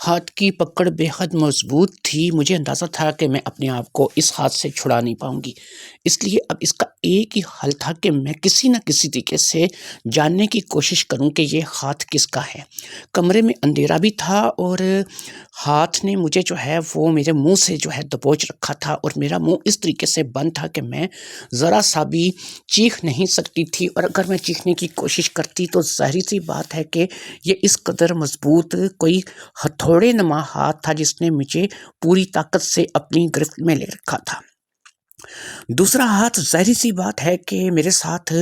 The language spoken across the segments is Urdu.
ہاتھ کی پکڑ بے حد مضبوط تھی، مجھے اندازہ تھا کہ میں اپنے آپ کو اس ہاتھ سے چھڑا نہیں پاؤں گی، اس لیے اب اس کا ایک ہی حل تھا کہ میں کسی نہ کسی طریقے سے جاننے کی کوشش کروں کہ یہ ہاتھ کس کا ہے۔ کمرے میں اندھیرا بھی تھا اور ہاتھ نے مجھے جو ہے وہ میرے منہ سے جو ہے دبوچ رکھا تھا، اور میرا منہ اس طریقے سے بند تھا کہ میں ذرا سا بھی چیخ نہیں سکتی تھی، اور اگر میں چیخنے کی کوشش کرتی تو ظاہر سی بات ہے کہ یہ اس قدر مضبوط کوئی ہتھوڑے نما ہاتھ تھا جس نے مجھے پوری طاقت سے اپنی گرفت میں لے رکھا تھا۔ دوسرا ہاتھ ظاہری سی بات ہے کہ میرے ساتھ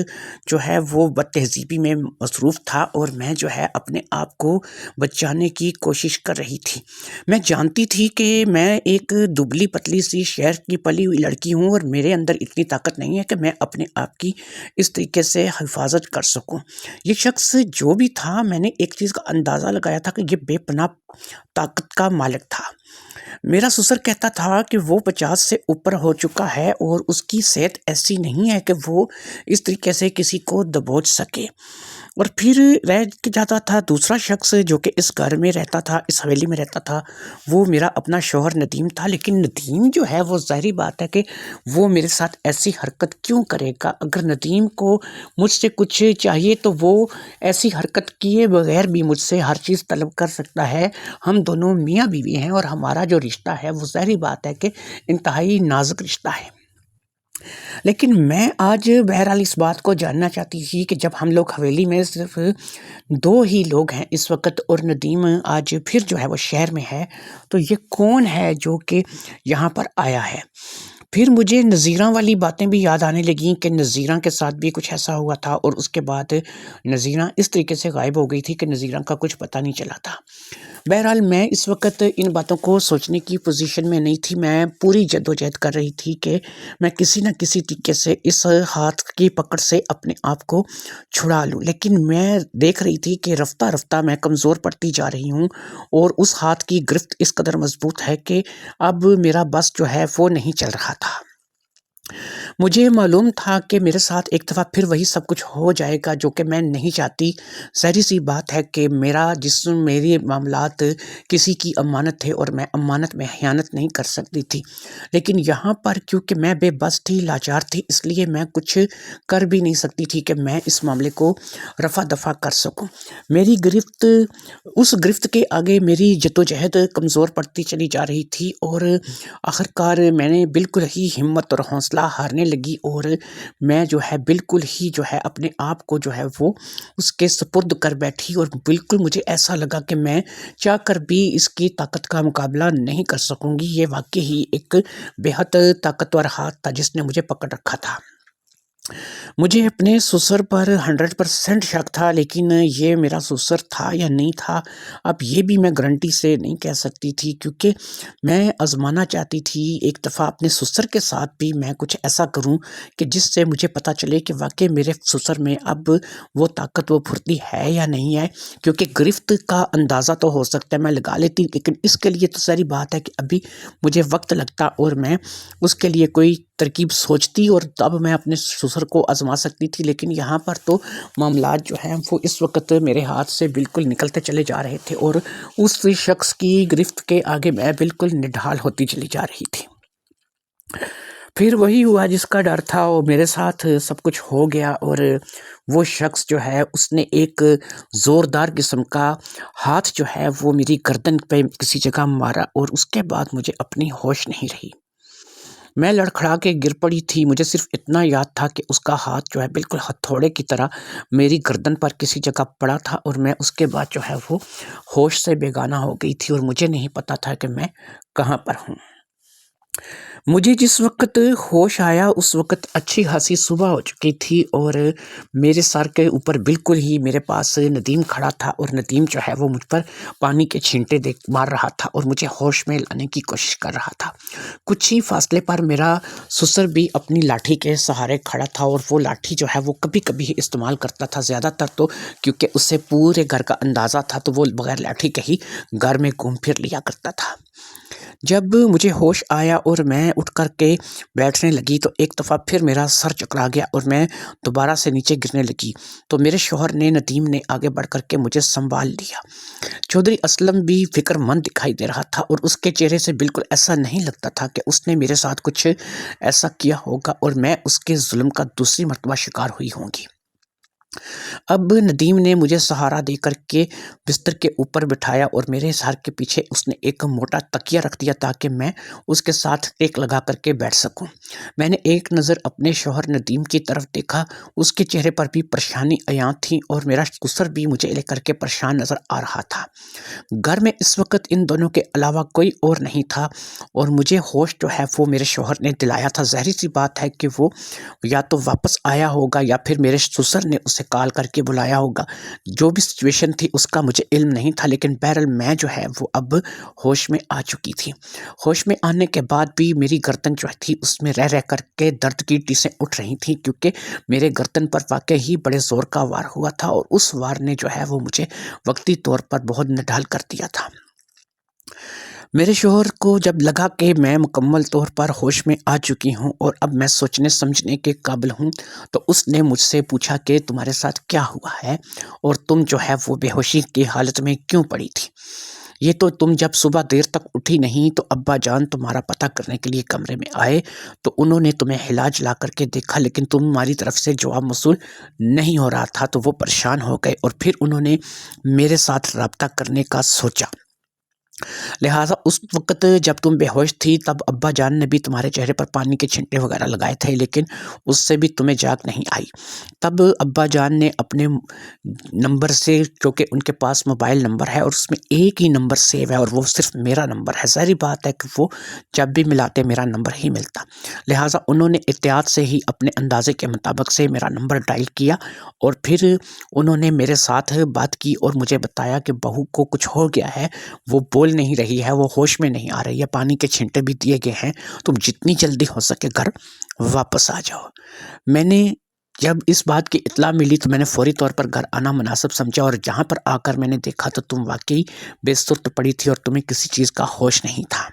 جو ہے وہ بد تہذیبی میں مصروف تھا، اور میں جو ہے اپنے آپ کو بچانے کی کوشش کر رہی تھی۔ میں جانتی تھی کہ میں ایک دبلی پتلی سی شہر کی پلی ہوئی لڑکی ہوں، اور میرے اندر اتنی طاقت نہیں ہے کہ میں اپنے آپ کی اس طریقے سے حفاظت کر سکوں۔ یہ شخص جو بھی تھا، میں نے ایک چیز کا اندازہ لگایا تھا کہ یہ بے پناہ طاقت کا مالک تھا۔ میرا سسر کہتا تھا کہ وہ 50 سے اوپر ہو چکا ہے، اور اس کی صحت ایسی نہیں ہے کہ وہ اس طریقے سے کسی کو دبوچ سکے۔ اور پھر رہ جاتا تھا دوسرا شخص جو کہ اس گھر میں رہتا تھا، اس حویلی میں رہتا تھا، وہ میرا اپنا شوہر ندیم تھا۔ لیکن ندیم جو ہے وہ ظاہری بات ہے کہ وہ میرے ساتھ ایسی حرکت کیوں کرے گا؟ اگر ندیم کو مجھ سے کچھ چاہیے تو وہ ایسی حرکت کیے بغیر بھی مجھ سے ہر چیز طلب کر سکتا ہے۔ ہم دونوں میاں بیوی ہیں، اور ہمارا جو رشتہ ہے وہ ظاہری بات ہے کہ انتہائی نازک رشتہ ہے۔ لیکن میں آج بہرحال اس بات کو جاننا چاہتی تھی کہ جب ہم لوگ حویلی میں صرف 2 ہی لوگ ہیں اس وقت، اور ندیم آج پھر جو ہے وہ شہر میں ہے، تو یہ کون ہے جو کہ یہاں پر آیا ہے؟ پھر مجھے نذیرہ والی باتیں بھی یاد آنے لگیں کہ نذیرہ کے ساتھ بھی کچھ ایسا ہوا تھا، اور اس کے بعد نذیرہ اس طریقے سے غائب ہو گئی تھی کہ نذیرہ کا کچھ پتہ نہیں چلا تھا۔ بہرحال میں اس وقت ان باتوں کو سوچنے کی پوزیشن میں نہیں تھی، میں پوری جدوجہد کر رہی تھی کہ میں کسی نہ کسی طریقے سے اس ہاتھ کی پکڑ سے اپنے آپ کو چھڑا لوں۔ لیکن میں دیکھ رہی تھی کہ رفتہ رفتہ میں کمزور پڑتی جا رہی ہوں، اور اس ہاتھ کی گرفت اس قدر مضبوط ہے کہ اب میرا بس جو ہے وہ نہیں چل رہا تھا۔ مجھے معلوم تھا کہ میرے ساتھ ایک دفعہ پھر وہی سب کچھ ہو جائے گا جو کہ میں نہیں چاہتی۔ ظاہری سی بات ہے کہ میرا جسم، میرے معاملات کسی کی امانت تھے، اور میں امانت میں خیانت نہیں کر سکتی تھی۔ لیکن یہاں پر کیونکہ میں بے بس تھی، لاچار تھی، اس لیے میں کچھ کر بھی نہیں سکتی تھی کہ میں اس معاملے کو رفع دفع کر سکوں۔ میری گرفت، اس گرفت کے آگے میری جدوجہد کمزور پڑتی چلی جا رہی تھی، اور آخرکار میں نے بالکل ہی ہمت اور حوصلہ ہارنے لگی، اور میں جو ہے بالکل ہی جو ہے اپنے آپ کو جو ہے وہ اس کے سپرد کر بیٹھی، اور بالکل مجھے ایسا لگا کہ میں چاہ کر بھی اس کی طاقت کا مقابلہ نہیں کر سکوں گی۔ یہ واقعی ہی ایک بے حد طاقتور ہاتھ تھا جس نے مجھے پکڑ رکھا تھا۔ مجھے اپنے سسر پر 100% شک تھا، لیکن یہ میرا سسر تھا یا نہیں تھا اب یہ بھی میں گارنٹی سے نہیں کہہ سکتی تھی، کیونکہ میں آزمانا چاہتی تھی ایک دفعہ اپنے سسر کے ساتھ بھی میں کچھ ایسا کروں کہ جس سے مجھے پتہ چلے کہ واقعی میرے سسر میں اب وہ طاقت، وہ پھرتی ہے یا نہیں ہے۔ کیونکہ گرفت کا اندازہ تو ہو سکتا ہے میں لگا لیتی، لیکن اس کے لیے تو ساری بات ہے کہ ابھی مجھے وقت لگتا، اور میں اس کے لیے کوئی ترکیب سوچتی، اور تب میں اپنے سسر کو آزما سکتی تھی۔ لیکن یہاں پر تو معاملات جو ہیں وہ اس وقت میرے ہاتھ سے بالکل نکلتے چلے جا رہے تھے، اور اس شخص کی گرفت کے آگے میں بالکل نڈھال ہوتی چلی جا رہی تھی۔ پھر وہی ہوا جس کا ڈر تھا، وہ میرے ساتھ سب کچھ ہو گیا، اور وہ شخص جو ہے اس نے ایک زوردار قسم کا ہاتھ جو ہے وہ میری گردن پہ کسی جگہ مارا، اور اس کے بعد مجھے اپنی ہوش نہیں رہی۔ میں لڑکھڑا کے گر پڑی تھی۔ مجھے صرف اتنا یاد تھا کہ اس کا ہاتھ جو ہے بالکل ہتھوڑے کی طرح میری گردن پر کسی جگہ پڑا تھا، اور میں اس کے بعد جو ہے وہ ہوش سے بیگانہ ہو گئی تھی، اور مجھے نہیں پتا تھا کہ میں کہاں پر ہوں۔ مجھے جس وقت ہوش آیا اس وقت اچھی خاصی صبح ہو چکی تھی، اور میرے سر کے اوپر بالکل ہی میرے پاس ندیم کھڑا تھا، اور ندیم جو ہے وہ مجھ پر پانی کے چھینٹے مار رہا تھا، اور مجھے ہوش میں لانے کی کوشش کر رہا تھا۔ کچھ ہی فاصلے پر میرا سسر بھی اپنی لاٹھی کے سہارے کھڑا تھا، اور وہ لاٹھی جو ہے وہ کبھی کبھی استعمال کرتا تھا، زیادہ تر تو کیونکہ اسے پورے گھر کا اندازہ تھا تو وہ بغیر لاٹھی کے ہی گھر میں گھوم پھر لیا کرتا تھا۔ جب مجھے ہوش آیا اور میں اٹھ کر کے بیٹھنے لگی تو ایک دفعہ پھر میرا سر چکرا گیا اور میں دوبارہ سے نیچے گرنے لگی، تو میرے شوہر نے، ندیم نے آگے بڑھ کر کے مجھے سنبھال لیا۔ چودھری اسلم بھی فکر مند دکھائی دے رہا تھا اور اس کے چہرے سے بالکل ایسا نہیں لگتا تھا کہ اس نے میرے ساتھ کچھ ایسا کیا ہوگا اور میں اس کے ظلم کا دوسری مرتبہ شکار ہوئی ہوں گی۔ اب ندیم نے مجھے سہارا دے کر کے بستر کے اوپر بٹھایا اور میرے سر کے پیچھے اس نے ایک موٹا تکیہ رکھ دیا تاکہ میں اس کے ساتھ ٹیک لگا کر کے بیٹھ سکوں۔ میں نے ایک نظر اپنے شوہر ندیم کی طرف دیکھا، اس کے چہرے پر بھی پریشانی عیاں تھی اور میرا سسر بھی مجھے لے کر کے پریشان نظر آ رہا تھا۔ گھر میں اس وقت ان دونوں کے علاوہ کوئی اور نہیں تھا اور مجھے ہوش جو ہے وہ میرے شوہر نے دلایا تھا۔ ظاہر سی بات ہے کہ وہ یا تو واپس آیا ہوگا یا پھر میرے سسر نے اسے کال کر کے بلایا ہوگا۔ جو بھی سچویشن تھی اس کا مجھے علم نہیں تھا، لیکن بہرحال میں جو ہے وہ اب ہوش میں آ چکی تھی۔ ہوش میں آنے کے بعد بھی میری گردن جو تھی اس میں رہ رہ کر کے درد کی ٹیسیں اٹھ رہی تھیں، کیونکہ میرے گردن پر واقعی ہی بڑے زور کا وار ہوا تھا اور اس وار نے جو ہے وہ مجھے وقتی طور پر بہت نڈھال کر دیا تھا۔ میرے شوہر کو جب لگا کہ میں مکمل طور پر ہوش میں آ چکی ہوں اور اب میں سوچنے سمجھنے کے قابل ہوں، تو اس نے مجھ سے پوچھا کہ تمہارے ساتھ کیا ہوا ہے اور تم جو ہے وہ بے ہوشی کی حالت میں کیوں پڑی تھی؟ یہ تو تم جب صبح دیر تک اٹھی نہیں تو ابا جان تمہارا پتہ کرنے کے لیے کمرے میں آئے تو انہوں نے تمہیں علاج لا کر کے دیکھا، لیکن تمہاری طرف سے جواب موصول نہیں ہو رہا تھا تو وہ پریشان ہو گئے اور پھر انہوں نے میرے ساتھ رابطہ کرنے کا سوچا۔ لہٰذا اس وقت جب تم بے ہوش تھی تب ابا جان نے بھی تمہارے چہرے پر پانی کے چھینٹے وغیرہ لگائے تھے، لیکن اس سے بھی تمہیں جاگ نہیں آئی۔ تب ابا جان نے اپنے نمبر سے، کیونکہ ان کے پاس موبائل نمبر ہے اور اس میں ایک ہی نمبر سیو ہے اور وہ صرف میرا نمبر ہے، ظاہری بات ہے کہ وہ جب بھی ملاتے میرا نمبر ہی ملتا، لہٰذا انہوں نے احتیاط سے ہی اپنے اندازے کے مطابق سے میرا نمبر ڈائل کیا اور پھر انہوں نے میرے ساتھ بات کی اور مجھے بتایا کہ بہو کو کچھ ہو گیا ہے، وہ بول نہیں رہی ہے، وہ ہوش میں نہیں آ رہی ہے، پانی کے چھینٹے بھی دیے گئے ہیں، تم جتنی جلدی ہو سکے گھر واپس آ جاؤ۔ میں نے جب اس بات کی اطلاع ملی تو میں نے فوری طور پر گھر آنا مناسب سمجھا اور جہاں پر آ کر میں نے دیکھا تو تم واقعی بے سرت پڑی تھی اور تمہیں کسی چیز کا ہوش نہیں تھا۔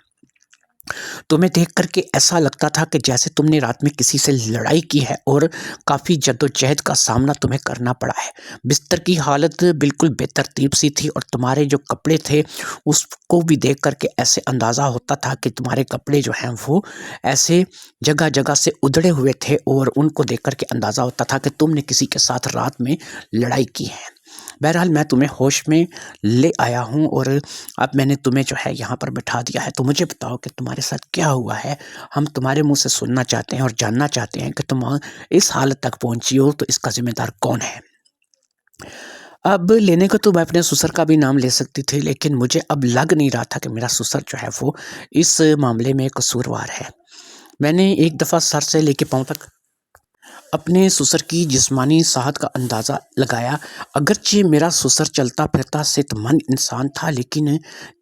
تمہیں دیکھ کر کے ایسا لگتا تھا کہ جیسے تم نے رات میں کسی سے لڑائی کی ہے اور کافی جدوجہد کا سامنا تمہیں کرنا پڑا ہے۔ بستر کی حالت بالکل بے ترتیب سی تھی اور تمہارے جو کپڑے تھے اس کو بھی دیکھ کر کے ایسے اندازہ ہوتا تھا کہ تمہارے کپڑے جو ہیں وہ ایسے جگہ جگہ سے ادھڑے ہوئے تھے اور ان کو دیکھ کر کے اندازہ ہوتا تھا کہ تم نے کسی کے ساتھ رات میں لڑائی کی ہے۔ بہرحال میں تمہیں ہوش میں لے آیا ہوں اور اب میں نے تمہیں جو ہے یہاں پر بٹھا دیا ہے، تو مجھے بتاؤ کہ تمہارے ساتھ کیا ہوا ہے۔ ہم تمہارے منہ سے سننا چاہتے ہیں اور جاننا چاہتے ہیں کہ تم اس حالت تک پہنچی ہو تو اس کا ذمہ دار کون ہے۔ اب لینے کو تو میں اپنے سسر کا بھی نام لے سکتی تھی، لیکن مجھے اب لگ نہیں رہا تھا کہ میرا سسر جو ہے وہ اس معاملے میں قصوروار ہے۔ میں نے ایک دفعہ سر سے لے کے پاؤں تک اپنے سسر کی جسمانی صحت کا اندازہ لگایا۔ اگرچہ میرا سسر چلتا پھرتا صحت مند انسان تھا، لیکن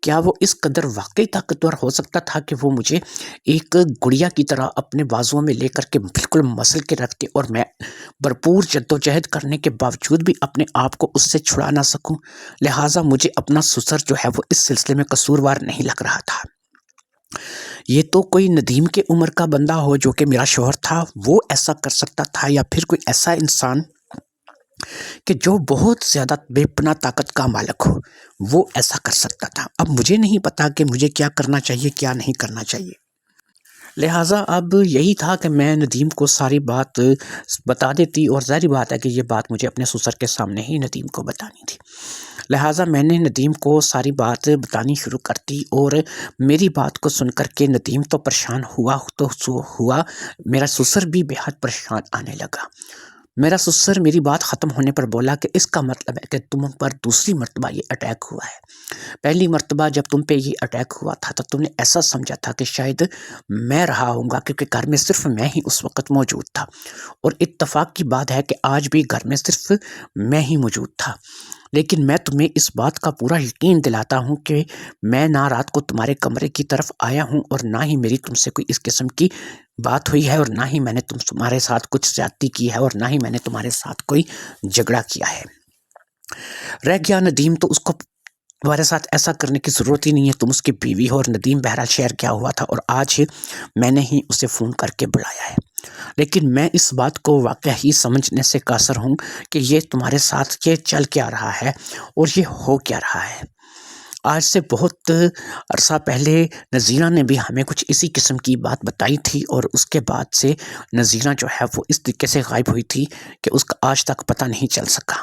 کیا وہ اس قدر واقعی طاقتور ہو سکتا تھا کہ وہ مجھے ایک گڑیا کی طرح اپنے بازوؤں میں لے کر کے بالکل مسل کے رکھتے اور میں بھرپور جدوجہد کرنے کے باوجود بھی اپنے آپ کو اس سے چھڑا نہ سکوں؟ لہٰذا مجھے اپنا سسر جو ہے وہ اس سلسلے میں قصوروار نہیں لگ رہا تھا۔ یہ تو کوئی ندیم کے عمر کا بندہ ہو جو کہ میرا شوہر تھا، وہ ایسا کر سکتا تھا، یا پھر کوئی ایسا انسان کہ جو بہت زیادہ بے پناہ طاقت کا مالک ہو، وہ ایسا کر سکتا تھا۔ اب مجھے نہیں پتا کہ مجھے کیا کرنا چاہیے کیا نہیں کرنا چاہیے، لہٰذا اب یہی تھا کہ میں ندیم کو ساری بات بتا دیتی، اور ظاہری بات ہے کہ یہ بات مجھے اپنے سسر کے سامنے ہی ندیم کو بتانی تھی۔ لہٰذا میں نے ندیم کو ساری بات بتانی شروع کر دی اور میری بات کو سن کر کے ندیم تو پریشان ہوا، میرا سسر بھی بے حد پریشان آنے لگا۔ میرا سسر میری بات ختم ہونے پر بولا کہ اس کا مطلب ہے کہ تم پر دوسری مرتبہ یہ اٹیک ہوا ہے۔ پہلی مرتبہ جب تم پہ یہ اٹیک ہوا تھا تو تم نے ایسا سمجھا تھا کہ شاید میں رہا ہوں گا، کیونکہ گھر میں صرف میں ہی اس وقت موجود تھا، اور اتفاق کی بات ہے کہ آج بھی گھر میں صرف میں ہی موجود تھا۔ لیکن میں تمہیں اس بات کا پورا یقین دلاتا ہوں کہ میں نہ رات کو تمہارے کمرے کی طرف آیا ہوں اور نہ ہی میری تم سے کوئی اس قسم کی بات ہوئی ہے، اور نہ ہی میں نے تمہارے ساتھ کچھ زیادتی کی ہے، اور نہ ہی میں نے تمہارے ساتھ کوئی جھگڑا کیا ہے۔ رہ گیا ندیم، تو اس کو تمہارے ساتھ ایسا کرنے کی ضرورت ہی نہیں ہے، تم اس کی بیوی ہو۔ اور ندیم بہرحال شہر کیا ہوا تھا اور آج میں نے ہی اسے فون کر کے بلایا ہے، لیکن میں اس بات کو واقعی سمجھنے سے قاصر ہوں کہ یہ تمہارے ساتھ یہ چل کیا رہا ہے اور یہ ہو کیا رہا ہے۔ آج سے بہت عرصہ پہلے نذیرہ نے بھی ہمیں کچھ اسی قسم کی بات بتائی تھی، اور اس کے بعد سے نذیرہ جو ہے وہ اس طریقے سے غائب ہوئی تھی کہ اس کا آج تک پتہ نہیں چل سکا۔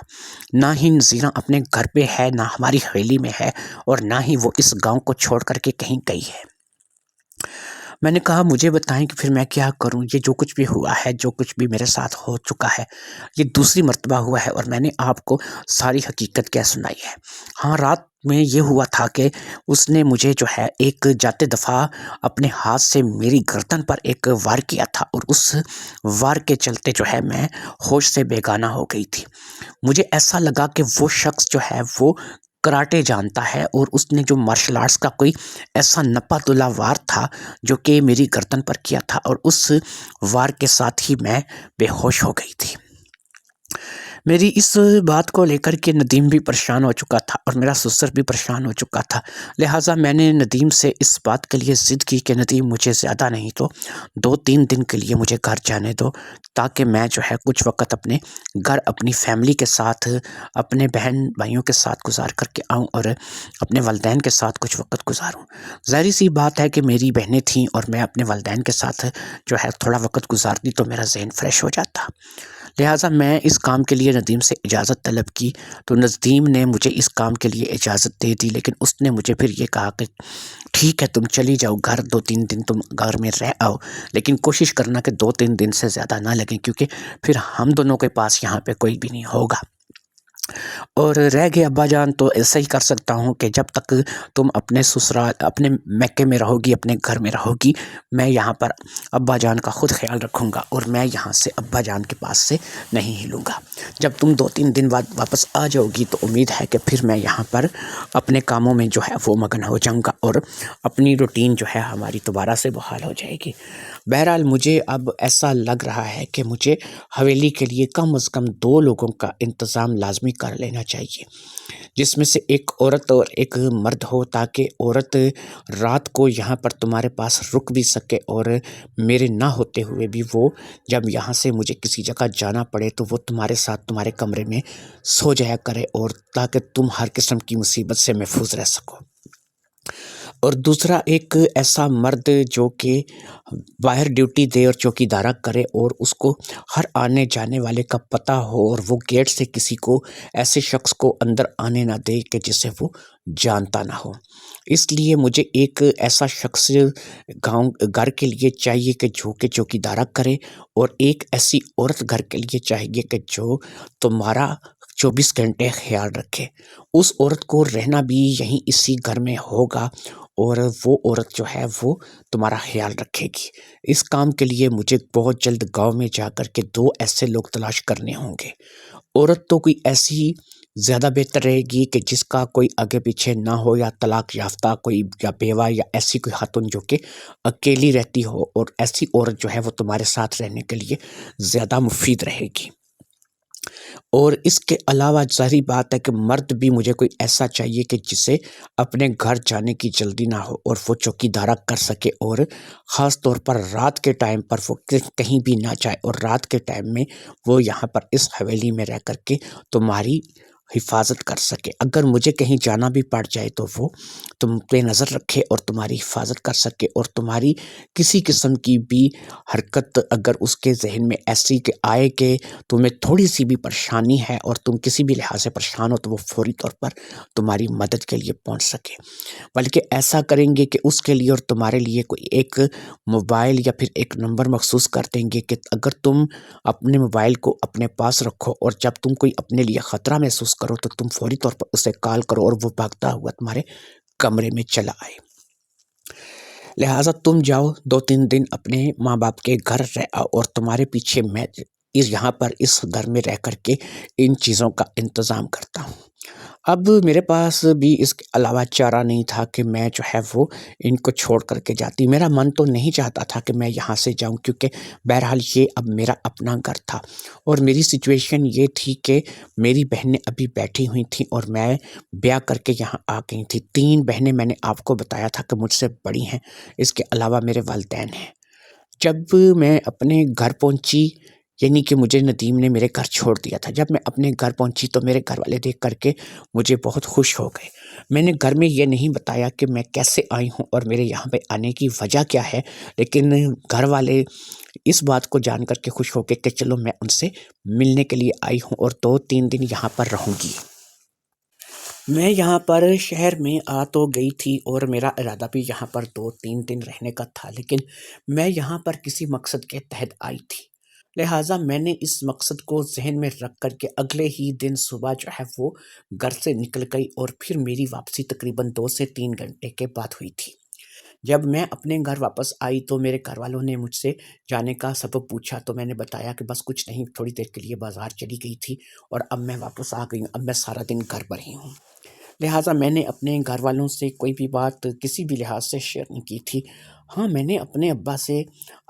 نہ ہی نذیرہ اپنے گھر پہ ہے، نہ ہماری حویلی میں ہے، اور نہ ہی وہ اس گاؤں کو چھوڑ کر کے کہیں گئی ہے۔ میں نے کہا مجھے بتائیں کہ پھر میں کیا کروں، یہ جو کچھ بھی ہوا ہے، جو کچھ بھی میرے ساتھ ہو چکا ہے، یہ دوسری مرتبہ ہوا ہے، اور میں نے آپ کو ساری حقیقت کیا سنائی ہے۔ ہاں، رات میں یہ ہوا تھا کہ اس نے مجھے جو ہے ایک جاتے دفعہ اپنے ہاتھ سے میری گردن پر ایک وار کیا تھا، اور اس وار کے چلتے جو ہے میں ہوش سے بیگانہ ہو گئی تھی۔ مجھے ایسا لگا کہ وہ شخص جو ہے وہ کراٹے جانتا ہے، اور اس نے جو مارشل آرٹس کا کوئی ایسا نپا تلا وار تھا جو کہ میری گردن پر کیا تھا، اور اس وار کے ساتھ ہی میں بے ہوش ہو گئی تھی۔ میری اس بات کو لے کر کے ندیم بھی پریشان ہو چکا تھا، اور میرا سسر بھی پریشان ہو چکا تھا۔ لہٰذا میں نے ندیم سے اس بات کے لیے ضد کی کہ ندیم مجھے زیادہ نہیں تو 2-3 دن کے لیے مجھے گھر جانے دو، تاکہ میں جو ہے کچھ وقت اپنے گھر اپنی فیملی کے ساتھ، اپنے بہن بھائیوں کے ساتھ گزار کر کے آؤں، اور اپنے والدین کے ساتھ کچھ وقت گزاروں۔ ظاہری سی بات ہے کہ میری بہنیں تھیں اور میں اپنے والدین کے ساتھ جو ہے تھوڑا وقت گزارتی تو میرا ذہن فریش ہو جاتا۔ لہٰذا میں اس کام کے لیے ندیم سے اجازت طلب کی، تو ندیم نے مجھے اس کام کے لیے اجازت دے دی، لیکن اس نے مجھے پھر یہ کہا کہ ٹھیک ہے تم چلی جاؤ گھر، 2-3 دن تم گھر میں رہ آؤ، لیکن کوشش کرنا کہ 2-3 دن سے زیادہ نہ لگیں، کیونکہ پھر ہم دونوں کے پاس یہاں پہ کوئی بھی نہیں ہوگا۔ اور رہ گئے ابا جان، تو ایسا ہی کر سکتا ہوں کہ جب تک تم اپنے سسرال، اپنے میکے میں رہو گی، اپنے گھر میں رہو گی، میں یہاں پر ابا جان کا خود خیال رکھوں گا، اور میں یہاں سے ابا جان کے پاس سے نہیں ہلوں گا۔ جب تم 2-3 دن بعد واپس آ جاؤ گی تو امید ہے کہ پھر میں یہاں پر اپنے کاموں میں جو ہے وہ مگن ہو جاؤں گا، اور اپنی روٹین جو ہے ہماری دوبارہ سے بحال ہو جائے گی۔ بہرحال مجھے اب ایسا لگ رہا ہے کہ مجھے حویلی کے لیے کم از کم 2 لوگوں کا انتظام لازمی کر لینا چاہیے، جس میں سے ایک عورت اور ایک مرد ہو، تاکہ عورت رات کو یہاں پر تمہارے پاس رک بھی سکے، اور میرے نہ ہوتے ہوئے بھی وہ جب یہاں سے مجھے کسی جگہ جانا پڑے تو وہ تمہارے ساتھ تمہارے کمرے میں سو جایا کرے، اور تاکہ تم ہر قسم کی مصیبت سے محفوظ رہ سکو۔ اور دوسرا ایک ایسا مرد جو کہ باہر ڈیوٹی دے اور چوکی دارہ کرے، اور اس کو ہر آنے جانے والے کا پتہ ہو، اور وہ گیٹ سے کسی کو، ایسے شخص کو اندر آنے نہ دے کہ جسے وہ جانتا نہ ہو۔ اس لیے مجھے ایک ایسا شخص گھر کے لیے چاہیے کہ جو کہ چوکی دارہ کرے، اور ایک ایسی عورت گھر کے لیے چاہیے کہ جو تمہارا 24 گھنٹے خیال رکھے۔ اس عورت کو رہنا بھی یہیں اسی گھر میں ہوگا، اور وہ عورت جو ہے وہ تمہارا خیال رکھے گی۔ اس کام کے لیے مجھے بہت جلد گاؤں میں جا کر کے 2 ایسے لوگ تلاش کرنے ہوں گے۔ عورت تو کوئی ایسی زیادہ بہتر رہے گی کہ جس کا کوئی آگے پیچھے نہ ہو، یا طلاق یافتہ کوئی، یا بیوہ، یا ایسی کوئی خاتون جو کہ اکیلی رہتی ہو، اور ایسی عورت جو ہے وہ تمہارے ساتھ رہنے کے لیے زیادہ مفید رہے گی۔ اور اس کے علاوہ ظاہری بات ہے کہ مرد بھی مجھے کوئی ایسا چاہیے کہ جسے اپنے گھر جانے کی جلدی نہ ہو، اور وہ چوکی دارہ کر سکے، اور خاص طور پر رات کے ٹائم پر وہ کہیں بھی نہ جائے، اور رات کے ٹائم میں وہ یہاں پر اس حویلی میں رہ کر کے تمہاری حفاظت کر سکے۔ اگر مجھے کہیں جانا بھی پڑ جائے تو وہ تم پہ نظر رکھے اور تمہاری حفاظت کر سکے، اور تمہاری کسی قسم کی بھی حرکت اگر اس کے ذہن میں ایسی کہ آئے کہ تمہیں تھوڑی سی بھی پریشانی ہے اور تم کسی بھی لحاظ سے پریشان ہو، تو وہ فوری طور پر تمہاری مدد کے لیے پہنچ سکے۔ بلکہ ایسا کریں گے کہ اس کے لیے اور تمہارے لیے کوئی ایک موبائل یا پھر ایک نمبر مخصوص کر دیں گے کہ اگر تم اپنے موبائل کو اپنے پاس رکھو، اور جب تم کوئی اپنے لیے خطرہ محسوس کرو تو تم فوری طور پر اسے کال کرو، اور وہ بھاگتا ہوا تمہارے کمرے میں چلا آئے۔ لہٰذا تم جاؤ 2-3 دن اپنے ماں باپ کے گھر رہ آؤ، اور تمہارے پیچھے میں یہاں پر اس گھر میں رہ کر کے ان چیزوں کا انتظام کرتا ہوں۔ اب میرے پاس بھی اس کے علاوہ چارہ نہیں تھا کہ میں جو ہے وہ ان کو چھوڑ کر کے جاتی۔ میرا من تو نہیں چاہتا تھا کہ میں یہاں سے جاؤں، کیونکہ بہرحال یہ اب میرا اپنا گھر تھا اور میری سچویشن یہ تھی کہ میری بہنیں ابھی بیٹھی ہوئی تھیں اور میں بیاہ کر کے یہاں آ گئی تھی۔ 3 بہنیں میں نے آپ کو بتایا تھا کہ مجھ سے بڑی ہیں، اس کے علاوہ میرے والدین ہیں۔ جب میں اپنے گھر پہنچی، یعنی کہ مجھے ندیم نے میرے گھر چھوڑ دیا تھا، جب میں اپنے گھر پہنچی تو میرے گھر والے دیکھ کر کے مجھے بہت خوش ہو گئے۔ میں نے گھر میں یہ نہیں بتایا کہ میں کیسے آئی ہوں اور میرے یہاں پہ آنے کی وجہ کیا ہے، لیکن گھر والے اس بات کو جان کر کے خوش ہو گئے کہ چلو میں ان سے ملنے کے لیے آئی ہوں اور 2-3 دن یہاں پر رہوں گی۔ میں یہاں پر شہر میں آ تو گئی تھی اور میرا ارادہ بھی یہاں پر 2-3 دن رہنے کا تھا، لیکن میں یہاں پر کسی مقصد کے تحت آئی تھی۔ لہٰذا میں نے اس مقصد کو ذہن میں رکھ کر کے اگلے ہی دن صبح جو ہے وہ گھر سے نکل گئی اور پھر میری واپسی تقریباً 2 سے 3 گھنٹے کے بعد ہوئی تھی۔ جب میں اپنے گھر واپس آئی تو میرے گھر والوں نے مجھ سے جانے کا سبب پوچھا، تو میں نے بتایا کہ بس کچھ نہیں، تھوڑی دیر کے لیے بازار چلی گئی تھی اور اب میں واپس آ گئی ہوں، اب میں سارا دن گھر پر ہی ہوں۔ لہٰذا میں نے اپنے گھر والوں سے کوئی بھی بات کسی بھی لحاظ سے شیئر نہیں کی تھی۔ ہاں، میں نے اپنے ابا سے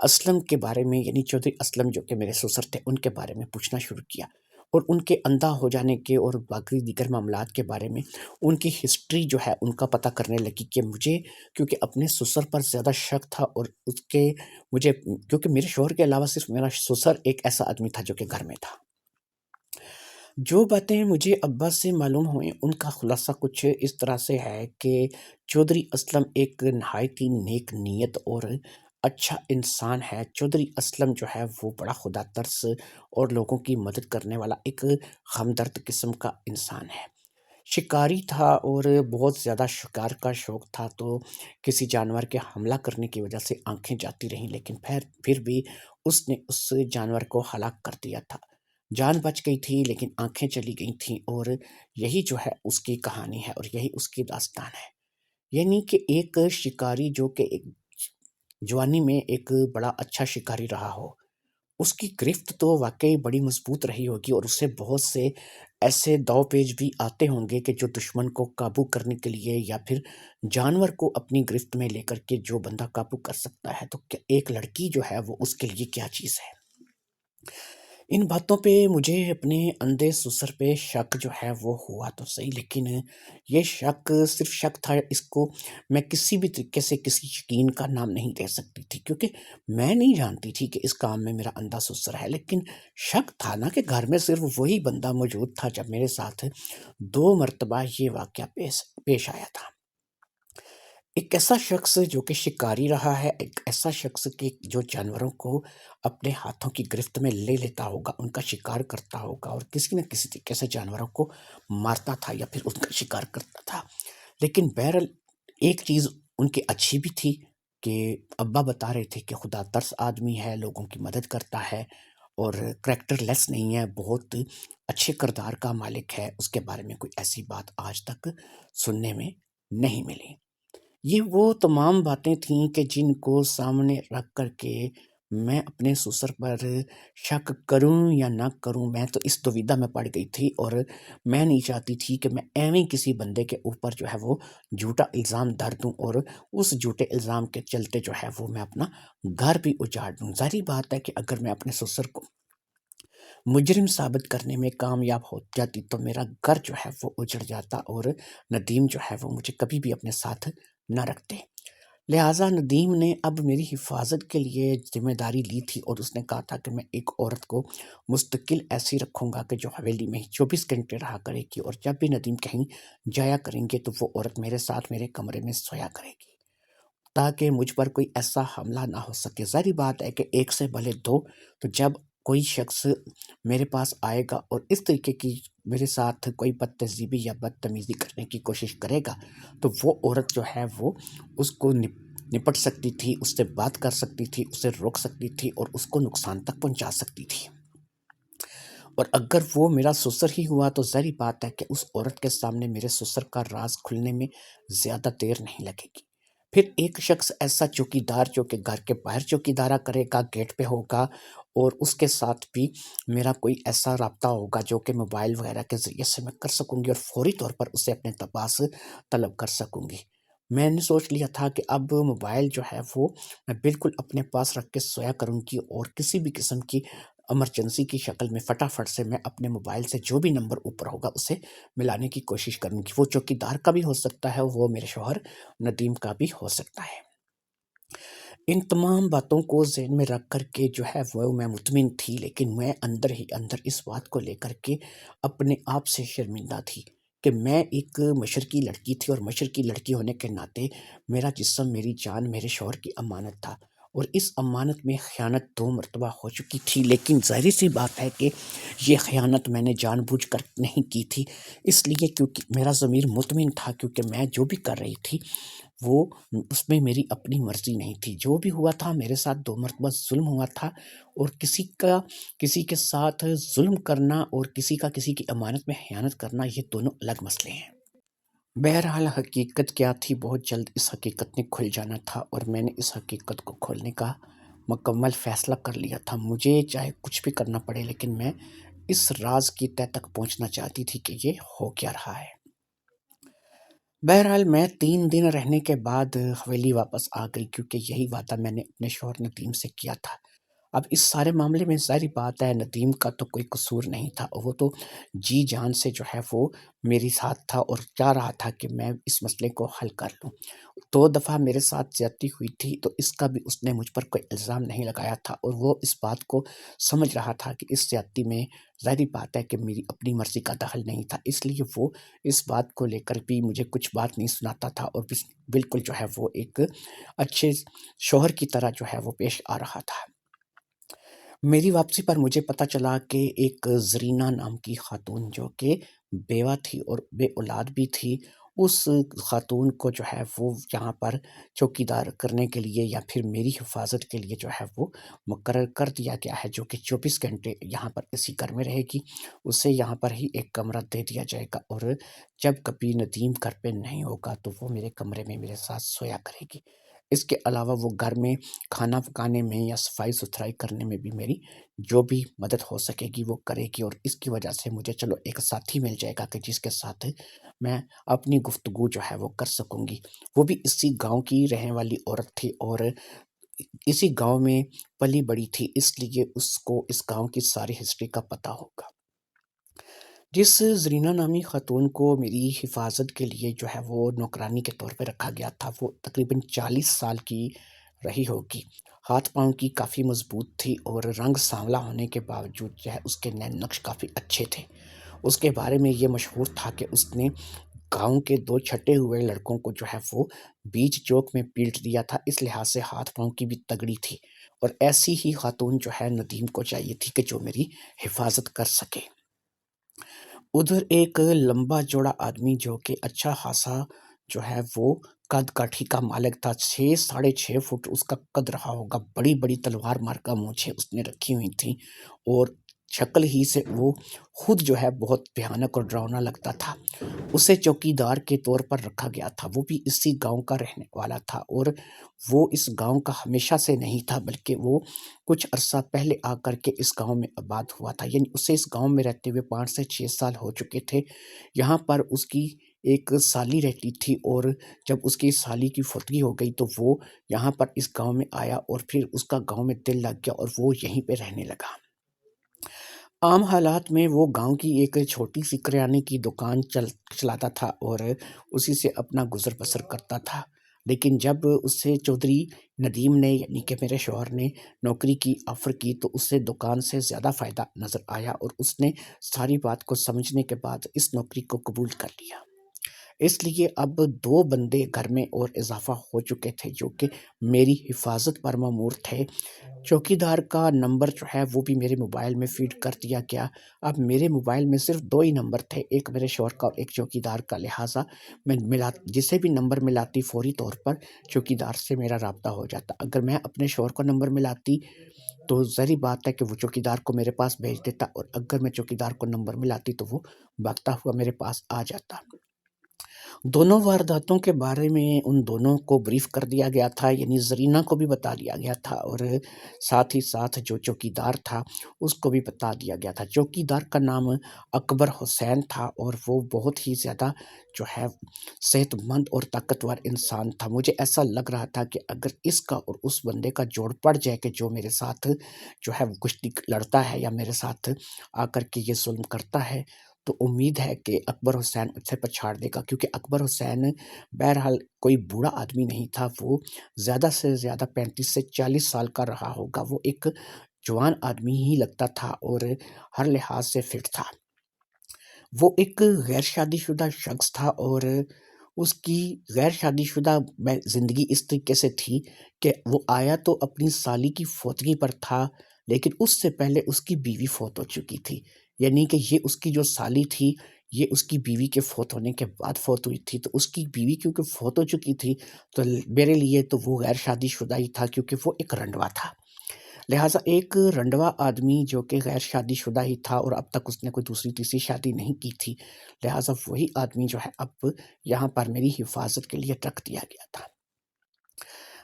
اسلم کے بارے میں، یعنی چودھری اسلم جو کہ میرے سسر تھے، ان کے بارے میں پوچھنا شروع کیا اور ان کے اندھا ہو جانے کے اور باقی دیگر معاملات کے بارے میں ان کی ہسٹری جو ہے ان کا پتہ کرنے لگی کہ مجھے کیونکہ اپنے سسر پر زیادہ شک تھا اور اس کے مجھے کیونکہ میرے شوہر کے علاوہ صرف میرا سسر ایک ایسا آدمی تھا جو کہ گھر میں تھا۔ جو باتیں مجھے ابا سے معلوم ہوئیں ان کا خلاصہ کچھ اس طرح سے ہے کہ چودھری اسلم ایک نہایت ہی نیک نیت اور اچھا انسان ہے۔ چودھری اسلم جو ہے وہ بڑا خدا ترس اور لوگوں کی مدد کرنے والا ایک ہمدرد قسم کا انسان ہے۔ شکاری تھا اور بہت زیادہ شکار کا شوق تھا، تو کسی جانور کے حملہ کرنے کی وجہ سے آنکھیں جاتی رہیں، لیکن پھر بھی اس نے اس جانور کو ہلاک کر دیا تھا۔ جان بچ گئی تھی لیکن آنکھیں چلی گئی تھیں، اور یہی جو ہے اس کی کہانی ہے اور یہی اس کی داستان ہے۔ یعنی کہ ایک شکاری جو کہ ایک جوانی میں ایک بڑا اچھا شکاری رہا ہو، اس کی گرفت تو واقعی بڑی مضبوط رہی ہوگی اور اسے بہت سے ایسے داؤ پیچ بھی آتے ہوں گے کہ جو دشمن کو قابو کرنے کے لیے یا پھر جانور کو اپنی گرفت میں لے کر کے جو بندہ قابو کر سکتا ہے، تو ایک لڑکی جو ہے وہ اس کے لیے کیا چیز ہے۔ ان باتوں پہ مجھے اپنے اندھے سسر پہ شک جو ہے وہ ہوا تو صحیح، لیکن یہ شک صرف شک تھا، اس کو میں کسی بھی طریقے سے کسی یقین کا نام نہیں دے سکتی تھی، کیونکہ میں نہیں جانتی تھی کہ اس کام میں میرا اندھا سسر ہے۔ لیکن شک تھا نا کہ گھر میں صرف وہی بندہ موجود تھا جب میرے ساتھ 2 مرتبہ یہ واقعہ پیش آیا تھا۔ ایک ایسا شخص جو کہ شکاری رہا ہے، ایک ایسا شخص کہ جو جانوروں کو اپنے ہاتھوں کی گرفت میں لے لیتا ہوگا، ان کا شکار کرتا ہوگا اور کسی نہ کسی طریقے سے جانوروں کو مارتا تھا یا پھر ان کا شکار کرتا تھا۔ لیکن بہرحال ایک چیز ان کی اچھی بھی تھی کہ ابا بتا رہے تھے کہ خدا ترس آدمی ہے، لوگوں کی مدد کرتا ہے اور کریکٹر لیس نہیں ہے، بہت اچھے کردار کا مالک ہے، اس کے بارے میں کوئی ایسی بات آج تک سننے میں نہیں ملی۔ یہ وہ تمام باتیں تھیں کہ جن کو سامنے رکھ کر کے میں اپنے سسر پر شک کروں یا نہ کروں، میں تو اس دویدھا میں پڑ گئی تھی اور میں نہیں چاہتی تھی کہ میں ایویں کسی بندے کے اوپر جو ہے وہ جھوٹا الزام دھر دوں اور اس جھوٹے الزام کے چلتے جو ہے وہ میں اپنا گھر بھی اجاڑ دوں۔ ظاہری بات ہے کہ اگر میں اپنے سسر کو مجرم ثابت کرنے میں کامیاب ہو جاتی تو میرا گھر جو ہے وہ اجڑ جاتا اور ندیم جو ہے وہ مجھے کبھی بھی اپنے ساتھ نہ رکھتے۔ لہٰذا ندیم نے اب میری حفاظت کے لیے ذمہ داری لی تھی اور اس نے کہا تھا کہ میں ایک عورت کو مستقل ایسی رکھوں گا کہ جو حویلی میں ہی 24 گھنٹے رہا کرے گی، اور جب بھی ندیم کہیں جایا کریں گے تو وہ عورت میرے ساتھ میرے کمرے میں سویا کرے گی، تاکہ مجھ پر کوئی ایسا حملہ نہ ہو سکے۔ ظاہری بات ہے کہ ایک سے بھلے 2، تو جب کوئی شخص میرے پاس آئے گا اور اس طریقے کی میرے ساتھ کوئی بد تہذیبی یا بدتمیزی کرنے کی کوشش کرے گا، تو وہ عورت جو ہے وہ اس کو نپٹ سکتی تھی، اس سے بات کر سکتی تھی، اسے روک سکتی تھی اور اس کو نقصان تک پہنچا سکتی تھی۔ اور اگر وہ میرا سسر ہی ہوا تو ظاہری بات ہے کہ اس عورت کے سامنے میرے سسر کا راز کھلنے میں زیادہ دیر نہیں لگے گی۔ پھر ایک شخص ایسا چوکیدار جو کہ گھر کے باہر چوکیدارا کرے گا، گیٹ پہ ہوگا، اور اس کے ساتھ بھی میرا کوئی ایسا رابطہ ہوگا جو کہ موبائل وغیرہ کے ذریعے سے میں کر سکوں گی اور فوری طور پر اسے اپنے پاس طلب کر سکوں گی۔ میں نے سوچ لیا تھا کہ اب موبائل جو ہے وہ میں بالکل اپنے پاس رکھ کے سویا کروں گی، اور کسی بھی قسم کی ایمرجنسی کی شکل میں فٹافٹ سے میں اپنے موبائل سے جو بھی نمبر اوپر ہوگا اسے ملانے کی کوشش کروں گی۔ وہ چوکیدار کا بھی ہو سکتا ہے، وہ میرے شوہر ندیم کا بھی ہو سکتا ہے۔ ان تمام باتوں کو ذہن میں رکھ کر کے جو ہے وہ میں مطمئن تھی، لیکن میں اندر ہی اندر اس بات کو لے کر کے اپنے آپ سے شرمندہ تھی کہ میں ایک مشرقی لڑکی تھی، اور مشرقی لڑکی ہونے کے ناطے میرا جسم، میری جان میرے شوہر کی امانت تھا، اور اس امانت میں خیانت 2 مرتبہ ہو چکی تھی۔ لیکن ظاہر سی بات ہے کہ یہ خیانت میں نے جان بوجھ کر نہیں کی تھی، اس لیے کیونکہ میرا ضمیر مطمئن تھا، کیونکہ میں جو بھی کر رہی تھی وہ اس میں میری اپنی مرضی نہیں تھی۔ جو بھی ہوا تھا میرے ساتھ 2 مرتبہ ظلم ہوا تھا، اور کسی کے ساتھ ظلم کرنا اور کسی کا کسی کی امانت میں خیانت کرنا، یہ دونوں الگ مسئلے ہیں۔ بہرحال حقیقت کیا تھی، بہت جلد اس حقیقت نے کھل جانا تھا، اور میں نے اس حقیقت کو کھولنے کا مکمل فیصلہ کر لیا تھا۔ مجھے چاہے کچھ بھی کرنا پڑے، لیکن میں اس راز کی تہہ تک پہنچنا چاہتی تھی کہ یہ ہو کیا رہا ہے۔ بہرحال میں 3 دن رہنے کے بعد حویلی واپس آ گئی، کیونکہ یہی وعدہ میں نے اپنے شوہر ندیم سے کیا تھا۔ اب اس سارے معاملے میں ظاہری بات ہے ندیم کا تو کوئی قصور نہیں تھا، وہ تو جی جان سے جو ہے وہ میری ساتھ تھا، اور چاہ رہا تھا کہ میں اس مسئلے کو حل کر لوں۔ 2 دفعہ میرے ساتھ زیادتی ہوئی تھی، تو اس کا بھی اس نے مجھ پر کوئی الزام نہیں لگایا تھا، اور وہ اس بات کو سمجھ رہا تھا کہ اس زیادتی میں ظاہری بات ہے کہ میری اپنی مرضی کا دخل نہیں تھا، اس لیے وہ اس بات کو لے کر بھی مجھے کچھ بات نہیں سناتا تھا، اور بالکل جو ہے وہ ایک اچھے شوہر کی طرح جو ہے وہ پیش آ رہا تھا۔ میری واپسی پر مجھے پتہ چلا کہ ایک زرینہ نام کی خاتون جو کہ بیوہ تھی اور بے اولاد بھی تھی، اس خاتون کو جو ہے وہ یہاں پر چوکیدار کرنے کے لیے یا پھر میری حفاظت کے لیے جو ہے وہ مقرر کر دیا گیا ہے، جو کہ 24 گھنٹے یہاں پر اسی گھر میں رہے گی۔ اسے یہاں پر ہی ایک کمرہ دے دیا جائے گا، اور جب کبھی ندیم گھر پہ نہیں ہوگا تو وہ میرے کمرے میں میرے ساتھ سویا کرے گی۔ اس کے علاوہ وہ گھر میں کھانا پکانے میں یا صفائی ستھرائی کرنے میں بھی میری جو بھی مدد ہو سکے گی وہ کرے گی، اور اس کی وجہ سے مجھے چلو ایک ساتھی مل جائے گا کہ جس کے ساتھ میں اپنی گفتگو جو ہے وہ کر سکوں گی۔ وہ بھی اسی گاؤں کی رہنے والی عورت تھی، اور اسی گاؤں میں پلی بڑی تھی، اس لیے اس کو اس گاؤں کی ساری ہسٹری کا پتہ ہوگا۔ جس زرینہ نامی خاتون کو میری حفاظت کے لیے جو ہے وہ نوکرانی کے طور پہ رکھا گیا تھا، وہ تقریباً 40 سال کی رہی ہوگی۔ ہاتھ پاؤں کی کافی مضبوط تھی، اور رنگ سانولا ہونے کے باوجود جو ہے اس کے نین نقش کافی اچھے تھے۔ اس کے بارے میں یہ مشہور تھا کہ اس نے گاؤں کے 2 چھٹے ہوئے لڑکوں کو جو ہے وہ بیچ چوک میں پیٹ دیا تھا، اس لحاظ سے ہاتھ پاؤں کی بھی تگڑی تھی، اور ایسی ہی خاتون جو ہے ندیم کو چاہیے تھی کہ جو میری حفاظت کر سکے۔ ادھر ایک لمبا چوڑا آدمی جو کہ اچھا خاصا جو ہے وہ قد کاٹھی کا مالک تھا، 6 فٹ اس کا قد رہا ہوگا، بڑی بڑی تلوار مار کا مونچھیں اس نے رکھی ہوئی تھیں، اور شکل ہی سے وہ خود جو ہے بہت بھیانک اور ڈراؤنا لگتا تھا۔ اسے چوکیدار کے طور پر رکھا گیا تھا، وہ بھی اسی گاؤں کا رہنے والا تھا، اور وہ اس گاؤں کا ہمیشہ سے نہیں تھا، بلکہ وہ کچھ عرصہ پہلے آ کر کے اس گاؤں میں آباد ہوا تھا، یعنی اسے اس گاؤں میں رہتے ہوئے 5 سے 6 سال ہو چکے تھے۔ یہاں پر اس کی ایک سالی رہتی تھی، اور جب اس کی سالی کی فوتگی ہو گئی تو وہ یہاں پر اس گاؤں میں آیا، اور پھر اس کا گاؤں میں دل لگ گیا، اور وہ یہیں پہ رہنے لگا۔ عام حالات میں وہ گاؤں کی ایک چھوٹی سی کریانے کی دکان چلاتا تھا، اور اسی سے اپنا گزر بسر کرتا تھا، لیکن جب اسے چودھری ندیم نے یعنی کہ میرے شوہر نے نوکری کی آفر کی، تو اسے دکان سے زیادہ فائدہ نظر آیا، اور اس نے ساری بات کو سمجھنے کے بعد اس نوکری کو قبول کر لیا۔ اس لیے اب 2 بندے گھر میں اور اضافہ ہو چکے تھے جو کہ میری حفاظت پر مامور تھے۔ چوکیدار کا نمبر جو ہے وہ بھی میرے موبائل میں فیڈ کر دیا گیا۔ اب میرے موبائل میں صرف 2 ہی نمبر تھے، ایک میرے شوہر کا اور ایک چوکیدار کا، لہٰذا میں جسے بھی نمبر ملاتی فوری طور پر چوکیدار سے میرا رابطہ ہو جاتا۔ اگر میں اپنے شوہر کا نمبر ملاتی تو ظاہری بات ہے کہ وہ چوکیدار کو میرے پاس بھیج دیتا، اور اگر میں چوکیدار کو نمبر ملاتی تو وہ بھاگتا ہوا میرے پاس آ جاتا۔ دونوں وارداتوں کے بارے میں ان دونوں کو بریف کر دیا گیا تھا، یعنی زرینہ کو بھی بتا دیا گیا تھا اور ساتھ ہی ساتھ جو چوکیدار تھا اس کو بھی بتا دیا گیا تھا۔ چوکیدار کا نام اکبر حسین تھا اور وہ بہت ہی زیادہ جو ہے صحت مند اور طاقتور انسان تھا۔ مجھے ایسا لگ رہا تھا کہ اگر اس کا اور اس بندے کا جوڑ پڑ جائے کہ جو میرے ساتھ جو ہے کشتی لڑتا ہے یا میرے ساتھ آ کر کے یہ ظلم کرتا ہے، تو امید ہے کہ اکبر حسین اسے پچھاڑ دے گا، کیونکہ اکبر حسین بہرحال کوئی بوڑھا آدمی نہیں تھا، وہ زیادہ سے زیادہ 35 سے 40 سال کا رہا ہوگا۔ وہ ایک جوان آدمی ہی لگتا تھا اور ہر لحاظ سے فٹ تھا۔ وہ ایک غیر شادی شدہ شخص تھا اور اس کی غیر شادی شدہ زندگی اس طریقے سے تھی کہ وہ آیا تو اپنی سالی کی فوتگی پر تھا، لیکن اس سے پہلے اس کی بیوی فوت ہو چکی تھی، یعنی کہ یہ اس کی جو سالی تھی یہ اس کی بیوی کے فوت ہونے کے بعد فوت ہوئی تھی۔ تو اس کی بیوی کیونکہ فوت ہو چکی تھی تو میرے لیے تو وہ غیر شادی شدہ ہی تھا، کیونکہ وہ ایک رنڈوا تھا۔ لہٰذا ایک رنڈوا آدمی جو کہ غیر شادی شدہ ہی تھا اور اب تک اس نے کوئی دوسری تیسری شادی نہیں کی تھی، لہٰذا وہی آدمی جو ہے اب یہاں پر میری حفاظت کے لیے رکھ دیا گیا تھا۔